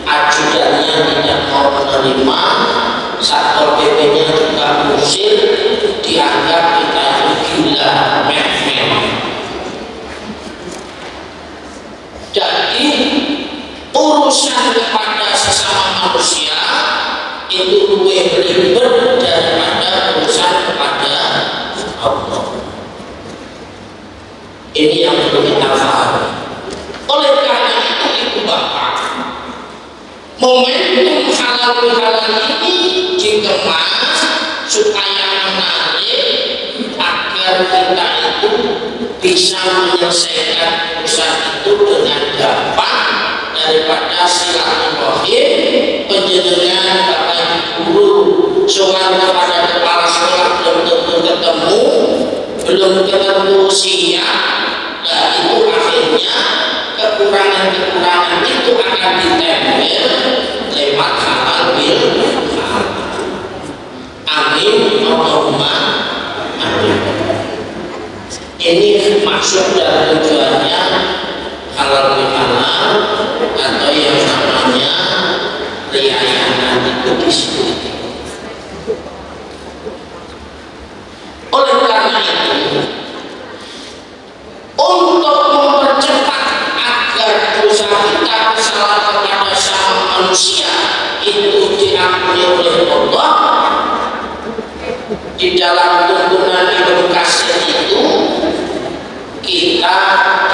ajudannya tidak mau menerima, satpol PP-nya juga usir, dianggap kita itu gila, men. Jadi urusan kepada sesama manusia itu lebih ribet daripada urusan kepada Allah. Ini yang perlu kita pahami. Oleh karena itu ibu bapak, momentum halal bihalal ini dikemas supaya menarik agar kita itu bisa menyelesaikan urusan itu dengan gampang daripada silaturahim penjenengan bapak guru soal kepada kepala sekolah belum tentu ketemu, belum ketemu siap, dan itu akhirnya kekurangan-kekurangan itu akan ditempel lewat halal bil halal. Amin Allahumma amin. Ini maksud dan tujuannya halal bil halal atau yang namanya riayah itu di situ. Oleh karena itu, untuk mempercepat agar dosa kita kesalahan kepada sama manusia itu diampuni oleh Allah, di dalam tuntunan Ibnu Katsir itu kita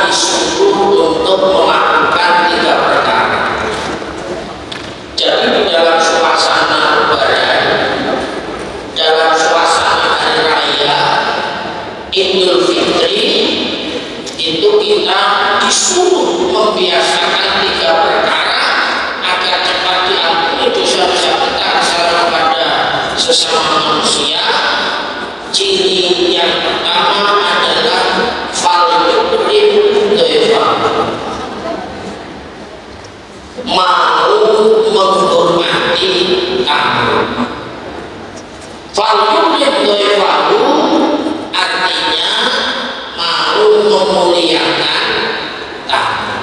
disuruh untuk melakukan 3 perkara. Jadi di dalam suasana lebaran, dalam suasana hari raya Idul Fitri itu kita disuruh membiasakan 3 perkara agar cepat diampuni dosa-dosa kita kesalahan kepada sesama manusia. Ciri yang pertama adalah fal-yukrim doifa, mau menghormati tamu. Fal-yukrim doifa artinya mau memuliakan tamu.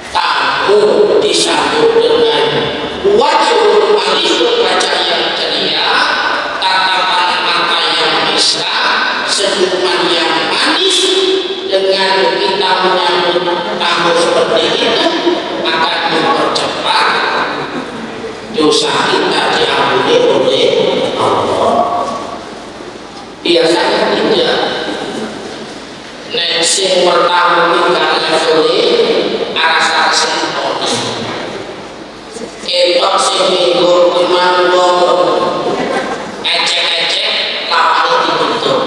Tamu disambut dengan wajhul malihul, wajah yang ceria, tatapan mata yang mesra, senyuman yang manis. Dengan kita menyambut tamu seperti itu akan mempercepat dosa kita diampuni oleh Allah. Biasanya tidak. Nek sing pertama kita levelnya arah sentoni. Ketok sing minggu kuman wong ecek-ecek lawannya ditutup.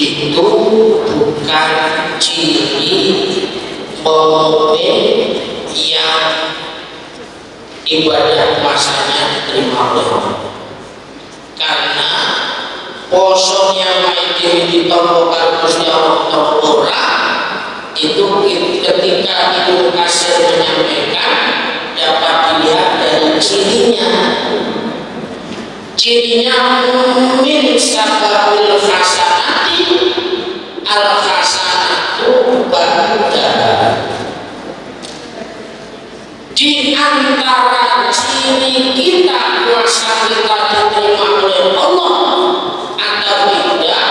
Itu bukan ciri mukmin yang ibadah puasanya diterima oleh Allah. Karena posonya baik ditompo karo Gusti Allah ora, itu ketika Ibnu Katsir menyampaikan dapat dilihat dari cirinya. Cirinya min sababil hasanati al hasanatu ba'da. Di antara ciri kita puasa kita diterima oleh Allah atau tidak,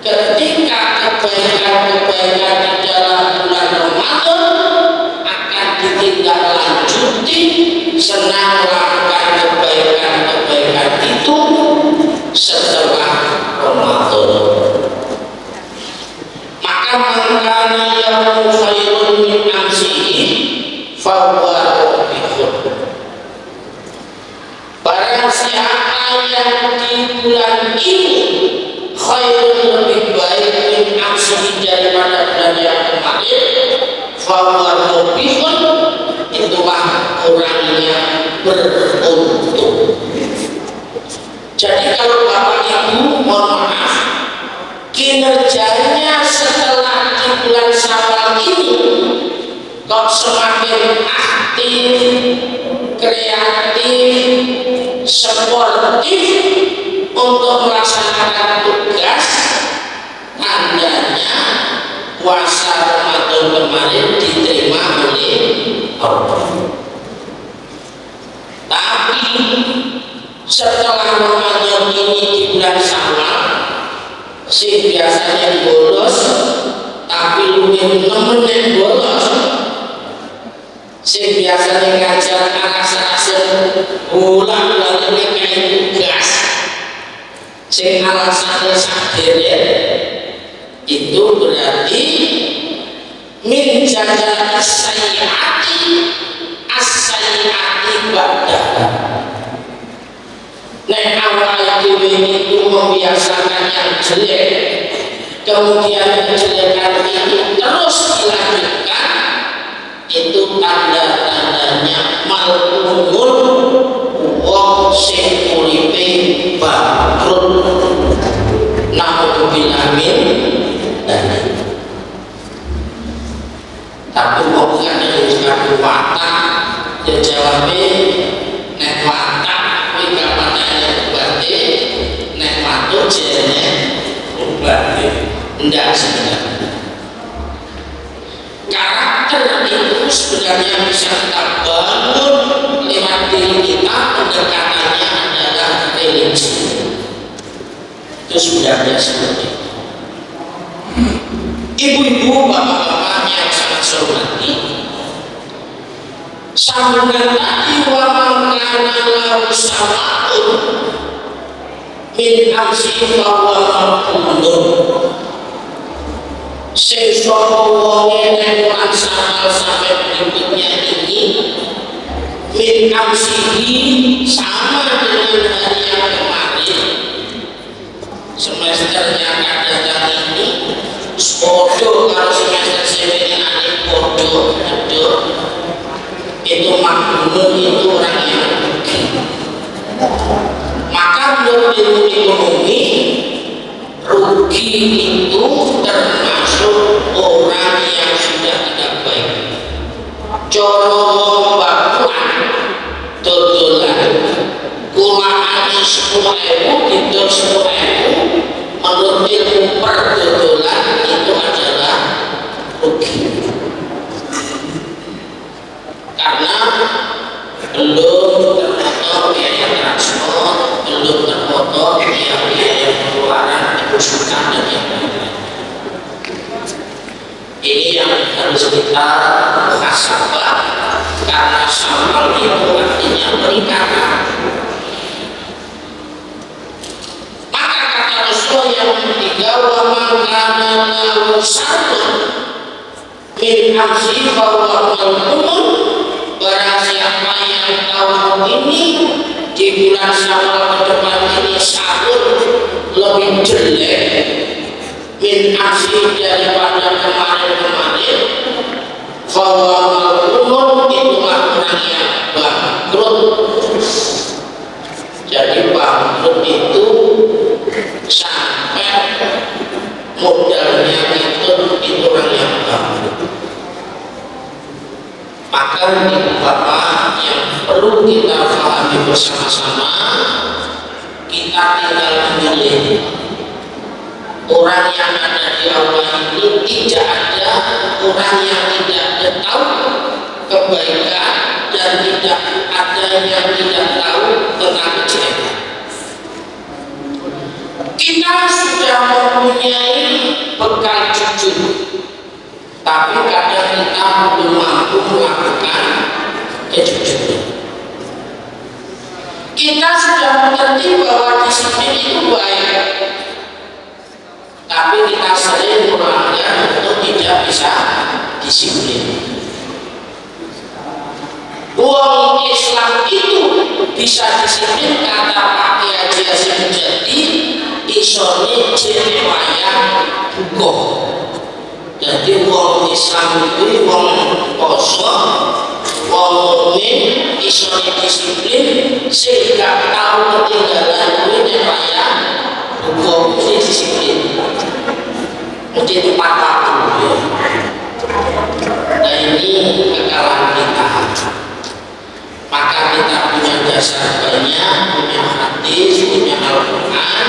ketika kebaikan-kebaikan di dalam bulan Ramadan akan ditindaklanjuti, senang melakukan kebaikan-kebaikan itu setelah Ramadan. Maka mengkana yaumul khairun min amsihi fahuwa rabbihun. Barang siapa yang di bulan ini khairun lebih baik min amsihi daripada bulan yang kemarin, fahuwa mubihun, itulah orang yang beruntung. Jadi kalau Bapak Ibu mohon maaf, kinerjanya setelah di bulan Syawal ini kok semakin aktif, kreatif, sportif untuk melaksanakan tugas, tandanya puasa Ramadan kemarin diterima oleh Allah. Tapi setelah Ramadan ini di bulan Syawal, si biasanya bolos tapi luwih nemen bolos, si biasanya ngajar alas-alasan ulang-ulang kayak tugas, si alasannya sadar, itu berarti min jaza as-sayyi'ati as-sayyi'ati ba'daha. Nek awal itu membiasakan yang jelek, kemudian kejelekan itu terus dilanjutkan, itu tanda-tandanya malumul wong sing uripe bangkrut. Naudzubillah min dzalik. Tapi kok bukan yang suka watak, dia jawabnya nek watak kuwi kapanane berarti nek matur jene berarti ndak sebenarnya. Karakter itu sebenarnya bisa kita bangun lewat diri kita, pendekatannya adalah religi. Itu sebenarnya seperti itu. Ibu-ibu, bapak-bapak yang sangat saya hormati, sambungan tadi wa mangkana lahu sama'un min amsi fahuwa maqbulun. Sing sapa wonge nek Quran sampai berikutnya ini min amsihi sama dengan hari yang kemarin, semesternya kadang ini podo kalau semester sebenarnya podo itu makhluk itu orang yang rugi. Maka menurut ilmu ekonomi, rugi itu termasuk orang yang sudah tidak baik. Coro bakuan dodolan kulaane 10.000 didol 10.000, menurut ilmu perdodolan itu adalah rugi. Karena belum terpotong biaya transport, belum terpotong biaya pengeluaran kebusukan dan yang lain-lain. Ini yang harus kita muhasabah, karena Syawal itu artinya peningkatan. Maka kata Rasul yang ketiga, wa mangkana lahu sarun min amsi fahuwa mal'un. Barang siapa yang tahun ini di bulan Syawal ke depan ini sahur lebih jelek min aksi daripada kemarin-kemarin, fahuwa mal'un, itulah orang yang bangkrut. Jadi bangkrut itu sampai modalnya itu orang yang bangkrut. Maka ibu bapak yang perlu kita pahami bersama-sama, kita tinggal memilih. Orang yang ada di Allah ini tidak ada orang yang tidak tahu kebaikan dan tidak ada yang tidak tahu tentang kejelekan. Kita sudah mempunyai bekal jujur, tapi kadang kita belum mampu melakukan kejujuran. Kita sudah mengerti bahwa disiplin itu baik, tapi kita sering melanggar untuk tidak bisa disiplin. Uang Islam itu bisa disiplin, kata Pak Kiai Haji Hasyim Mujadi, isone jeneng wayang buka. Jadi uang Islam kuwi wong poso, wong mukmin iso disiplin sing gak tau ketinggalan kuwi nek wayah hukum mesti disiplin. Mesti tepat waktu. Nah ini kekalahan kita. Maka kita punya dasar banyak, punya hadis, punya Al-Quran,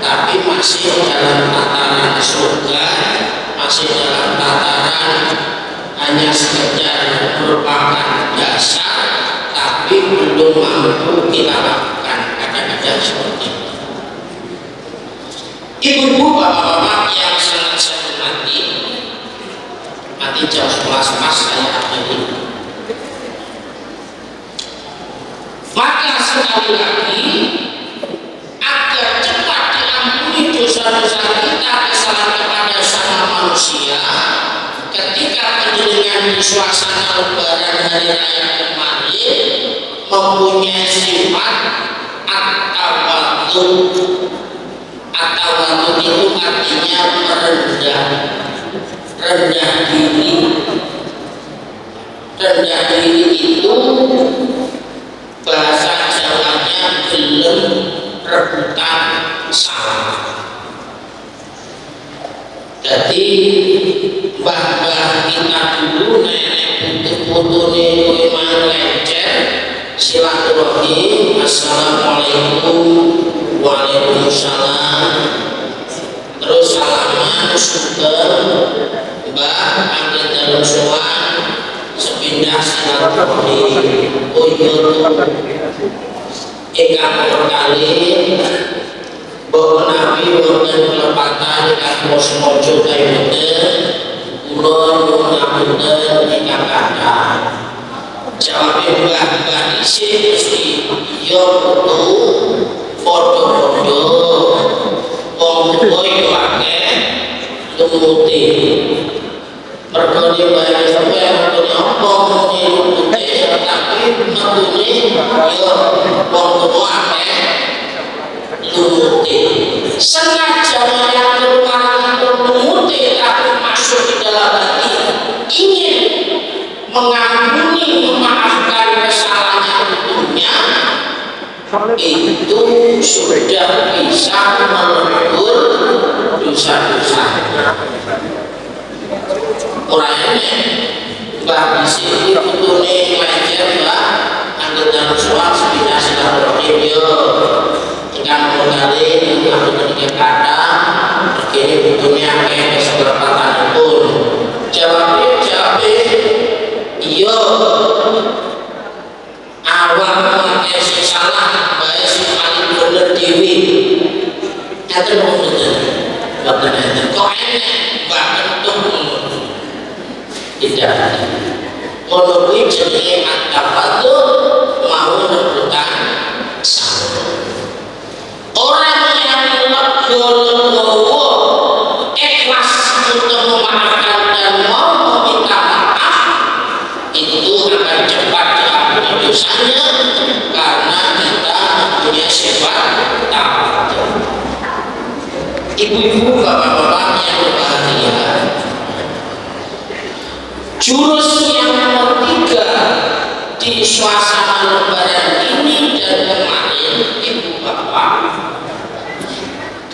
tapi masih dalam tataran surga, masih dalam tataran hanya sekedar merupakan dasar, tapi belum mampu kita lakukan. Kadang-kadang seperti itu. Ibu-ibu, bapak-bapak yang sangat saya hormati, nanti jam 11 pas saya akhiri. Maka sekali lagi, agar cepat diampuni dosa-dosa kita, kesalahan kepada sama manusia, ketika penjenengan di suasana lebaran hari raya kemarin mempunyai sifat at-tawadhu. At-tawadhu itu artinya rendah diri. Rendah diri itu bahasa Jawanya gelem rebutan salah. Jadi mbah-mbah kita dulu nenek putu-putune kuwi mang lecet silaturahim, assalamualaikum, waalaikumsalam, terus salaman sugeng mbah ambil dalam sowan sepindah silaturahim uyut ingkang perkali bahwa Nabi wonten kelepatan kanggo semojo kayuten kula nyuwun ngapunten ingkang kathah. Jawabe mbah-mbah isih mesti iya putu padha-padha wong tuwa iku akeh lumute. Mergo bayar sampai metune apa muni lumute tapi metune ya wong tuwa akeh lumute. Sengaja yang keluar itu lumute tapi masuk di dalam hati ingin mengampuni, memaafkan kesalahannya utuhnya, itu sudah bisa melebur dosa-dosanya. Orangnya mbah bisi putune lecet mbah anggetan suwak sepindah silaturahim yo ingkang menggali aku ketika kata kini putune akeh kesempatanipun jawabe iya awak mengke sing salah bae sing paling bener dhewe ate wong bener boten enten kok enek mbah kentung tidak ngono kuwi jenenge at-tawadhu mau rebutan salah. Orang yang legowo ikhlas untuk memaafkan dan mau meminta maaf itu akan cepat diampuni dosanya karena kita punya sifat tawadhu. Ibu-ibu, bapak-bapak yang berbahagia, jurus yang nomor 3 di suasana lebaran ini dan kemarin, ibu bapak,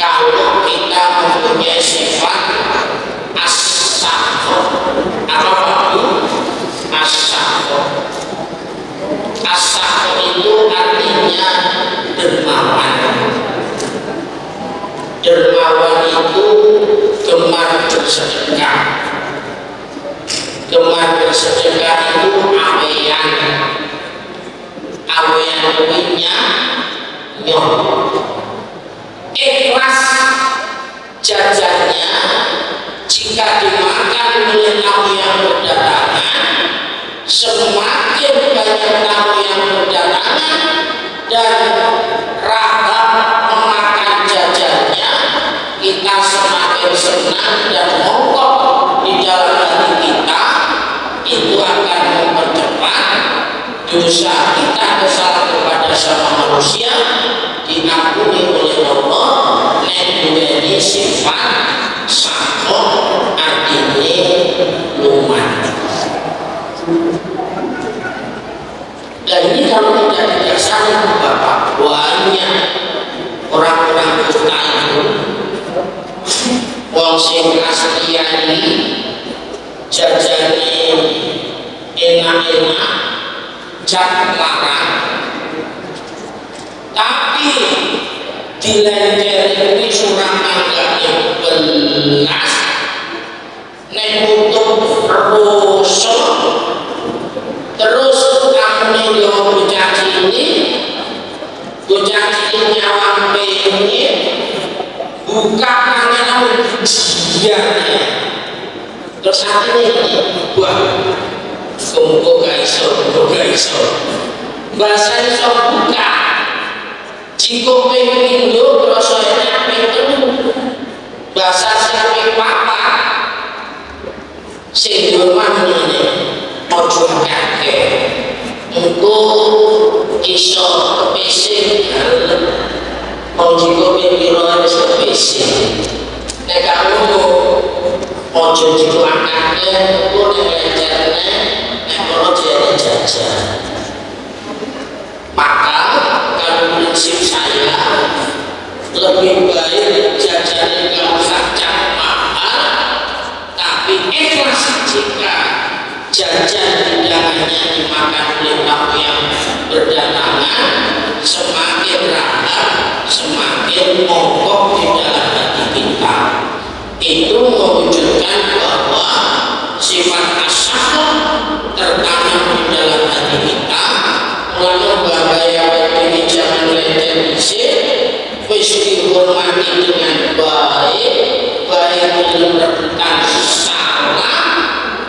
kalau kita mempunyai sifat as-sakhah, apa itu? As-sakhah. As-sakhah itu artinya dermawan. Dermawan itu gemar bersedekah. Gemar bersedekah itu aweyan. Aweyan punya nyoh. Ikhlas jajannya jika dimakan oleh tamu yang berdatangan, semakin banyak tamu yang berdatangan dan ragam memakan jajannya, kita semakin senang dan mongkok di dalam hati kita. Itu akan mempercepat dosa kita, kesalahan kepada sama manusia diampuni oleh Allah. Nek duweni sifat sakhah artine sing asliani jajane enak-enak jak larang, tapi dilenceri surang tanggane belas nek nutup rasa terus amune yo bocah cilik nyawang pengen buka tangan dia terus akhirnya wah kok gak iso bahasa iso buka jika pengen Indo terus enak pengen bahasa siapin papa sing hormat ini ojo kakek engko iso kepesing mau jika pengen harus kepesing nek kamu ojo jika kakek engko nek belajarnya nek kalau jadi jajan maka kalau prinsip saya lebih baik jajannya kalau saja mahal tapi ikhlas jika jajan tidak hanya dimakan oleh tamu yang berdatangan semakin rahmat semakin mongkok di dalam hati kita itu mewujudkan bahwa sifat asyah tertanam di dalam hati kita lalu bahaya ini jangan lenceng disik wis dihormati dengan baik dalam rebutan salah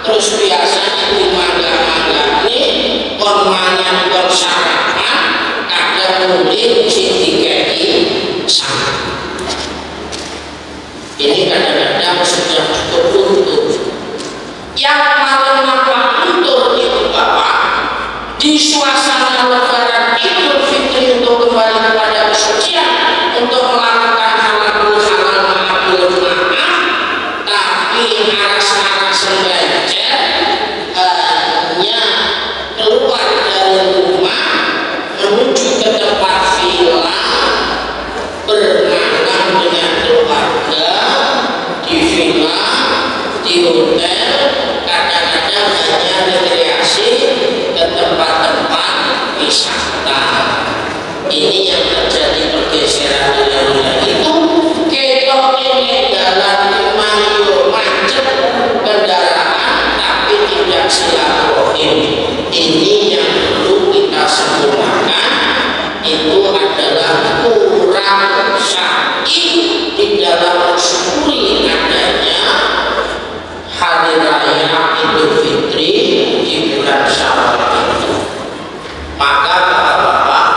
terus biasanya dimangga-manggani kon mangan kon sarapan kadang mulai dikei salah ini kadang-kadang sudah cukup untuk yang paling nampak untuk itu Bapak di suasana lebaran Idul Fitri untuk kembali kepada kesucian untuk melakukan halal maaf tapi aras-aras belajar hanya keluar dari rumah menuju ke tempat villa bermalam dengan keluarga di villa di hotel kadang-kadang hanya rekreasi ke tempat-tempat wisata ini yang terjadi pergeseran nilai-nilai itu ketok ini jalan mayo macet kendaraan tapi tidak silaturahim ini yang perlu kita sempurnakan itu adalah kurang syar'i di dalam mensyukuri adanya hari raya Idul Fitri di bulan Syawal itu maka Bapak-bapak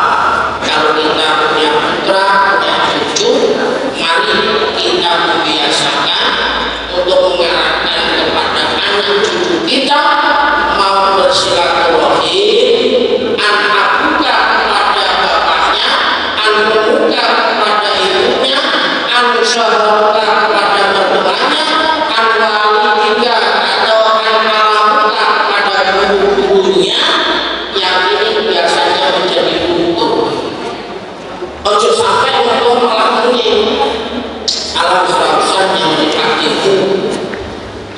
kalau kita punya putra punya cucu mari kita membiasakan untuk mengarahkan kepada anak cucu kita mau bersilaturahim anak buka kepada bapaknya anak buka kepada ibunya anak sahabat kepada mertuanya anak wali tiga atau anak buka kepada guru-gurunya yang ini biasanya menjadi hukum ojo sampai untuk melakukan alam serausan yang dipakaiku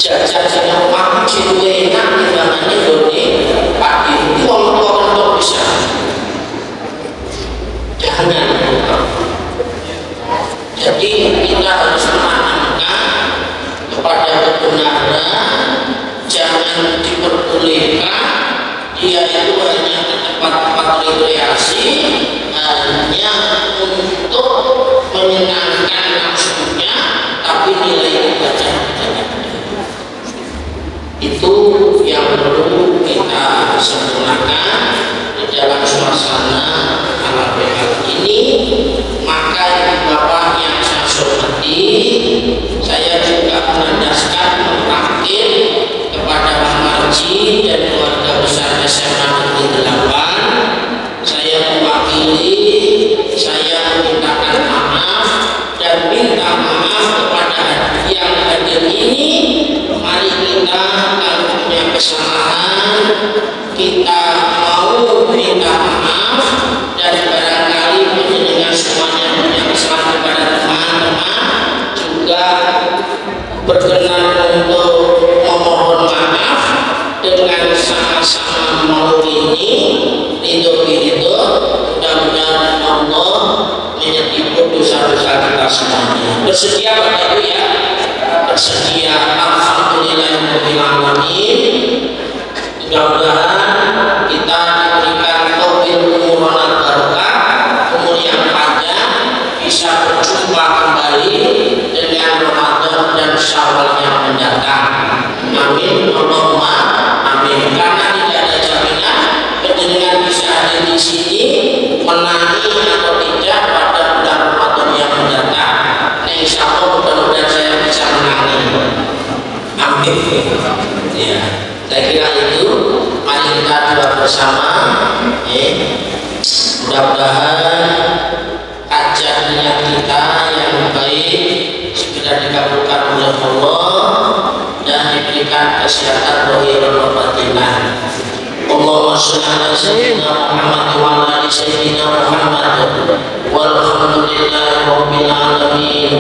jajan sehingga makan situ enak timbangannya doni padi untuk bisa jangan jadi kita harus menanamkan kepada kebenaran jangan diperbolehkan dia itu hanya ke tempat-tempat rekreasi hanya untuk menyenangkan nafsunya tapi nilai ibadah itu yang perlu kita sempurnakan di dalam suasana halal bihalal ini maka Bapak yang saya hormati saya juga menandaskan mempraktir kepada Pak Marji dan keluarga besar SMA Negeri 8 saya mewakili saya memintakan maaf dan minta maaf kepada yang hadir ini mari kita kalau punya kesalahan kita mau minta maaf dan barangkali dengan semuanya punya kesalahan kepada teman-teman juga berkenan untuk memohon maaf dengan sama-sama mau ini ridho. Mudah-mudahan Allah menyetipkan dosa-dosa kita semuanya. Bersedia Bapak Ibu ya? Bersedia. Alhamdulillahirabbil alamin. Mudah-mudahan kita diberikan taufik umur dan barokah, umur yang panjang, bisa berjumpa kembali dengan Ramadan dan Syawal yang mendatang. Amin. Allahumma amin. Karena tidak ada jaminan penjenengan bisa hadir di sini menangi atau tidak pada bulan Ramadan yang mendatang. Nah, insya Allah mudah-mudahan saya bisa menangi. Amin. Ya, saya kira itu. Mari kita doa bersama. Mudah-mudahan kajian kita yang baik segera dikabulkan oleh Allah dan diberikan kesehatan zahir dan batin. Allahumma shalli ala sayyidina Muhammad wa ala ali sayyidina Muhammad walhamdulillahi rabbil alamin.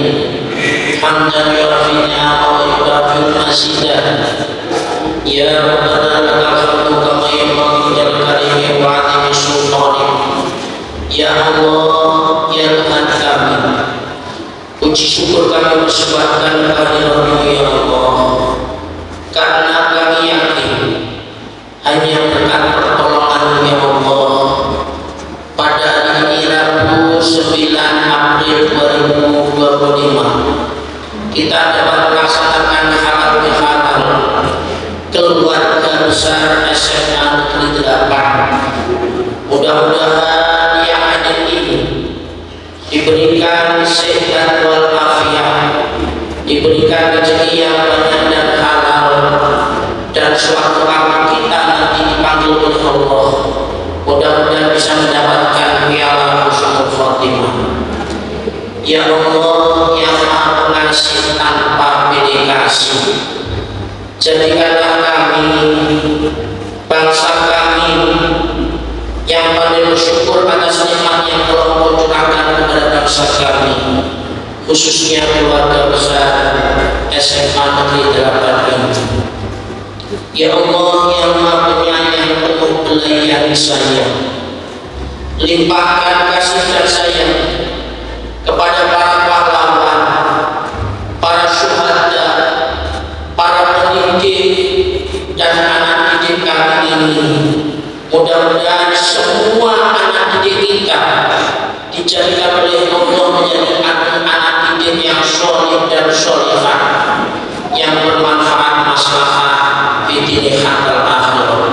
Hamdan yu'affi ni'ama wa yu'affi masidah. Ya Rabbana lakal hamdu kama yanbaghi li karimi wa 'azimi sultanik. Ya Allah, ya Tuhan kami, puji syukur kami persembahkan kehadiran-Mu ya Allah, karena kami yakin hanya berkat pertolongan-Mu ya Allah. Pada hari ini Rabu 9 April 2025 kita dapat melaksanakan halal bihalal keluarga besar SMA Negeri 8. Mudah-mudahan yang hadir ini diberikan sehat walafiat, diberikan rezeki yang banyak dan halal, dan suatu waktu kita nanti dipanggil oleh Allah, mudah-mudahan bisa mendapatkan piala husnul khotimah. Ya Allah yang Maha Pengasih tanpa pilih kasih, jadikanlah kami, bangsa kami, yang pandai bersyukur atas nikmat yang telah Engkau curahkan kepada bangsa kami, khususnya keluarga besar SMA Negeri 8 ini. Ya Allah yang Maha Penyayang penuh belayang sayang, limpahkan kasih dan sayang kepada para pahlawan, para syuhada, para pendidik dan anak didik kami ini. Mudah-mudahan semua anak didik kita dijadikan oleh Allah menjadi anak didik yang soleh dan solehah, yang bermanfaat maslahah di dunia dan akhirat.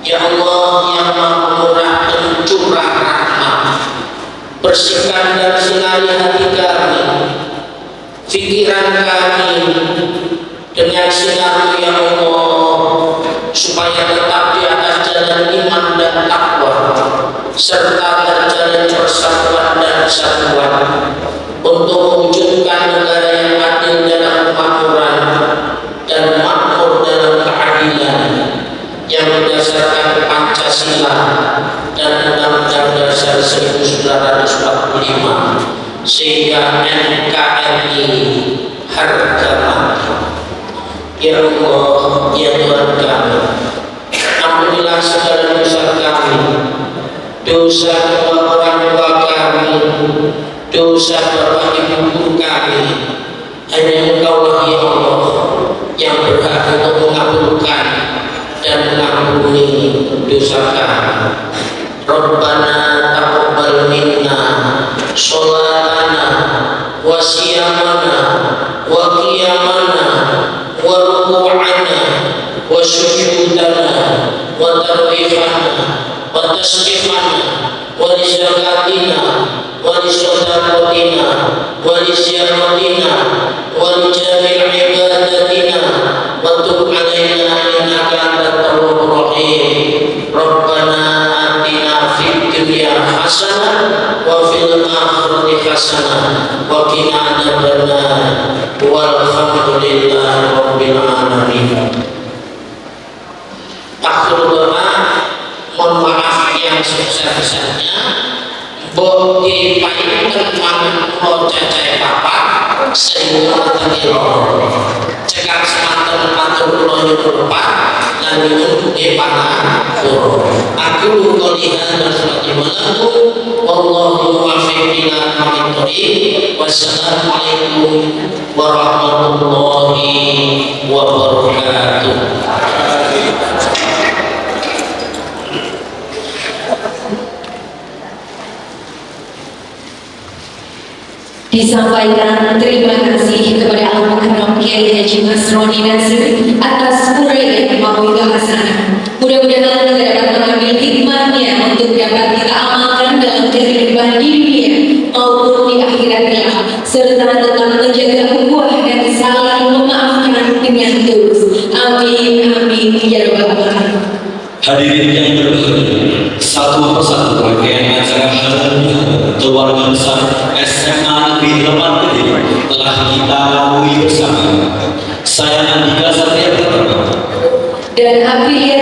Ya Allah yang Maha Pemurah pencurah rahmat, bersihkan dan sinari hati kami, pikiran kami dengan sinar ya Allah, supaya tetap di atas jalan iman dan takwa serta berjalan persatuan dan kesatuan untuk mewujudkan negara yang adil dalam kemakmuran dan makmur dalam keadilan yang berdasarkan Pancasila dan Undang-Undang Dasar 1945 sehingga NKRI harga mati. Ya Allah, ya Tuhan kami, ampunilah segala dosa kami, dosa kedua orang tua kami, dosa bapak ibu guru kami. Hanya Engkaulah ya Allah yang berhak untuk mengabulkan dan mengampuni dosa kami. Rabbana taqabbal minna sholatana wa siyamana wa qiyamana wa ruku'ana wa sujudana wa tarwihana wa tasbihana wa lizakatina wa lisodaqatina wa lisyaratina wa lijamil ibadatina wa tub alaina innaka antat tawwabur rahim. Rabbana atina fid dunya hasanah wa fil akhirati hasanah wa qina adzabannar. Walhamdulillahi rabbil alamin. Akhir doa, mohon maaf yang sebesar-besarnya. Mbok dipainkan mangan kula cacai papat sehingga terkira cekak semantan-mantan pulau depan dan minum di panah aku lupa lihat dan seperti malaku wallahu muwaffiq ila aqwamit thoriq. Wassalamualaikum warahmatullahi wabarakatuh. Disampaikan terima kasih kepada Al-Mukarram Kiai Haji Masroni Nasir atas uraian mauidhah hasanah. Mudah-mudahan kita dapat mengambil hikmahnya untuk dapat kita amalkan dalam kehidupan di dunia maupun di akhirat kelak, serta tetap menjaga ukhuwah dan saling memaafkan dengan tulus. Amin amin ya rabbal alamin. Hadirin yang berbahagia, satu persatu rangkaian acara halal bihalal keluarga besar SMA Negeri 8 Kediri telah kita lalui bersama. Saya Andika Satria Pratama dan Aprilia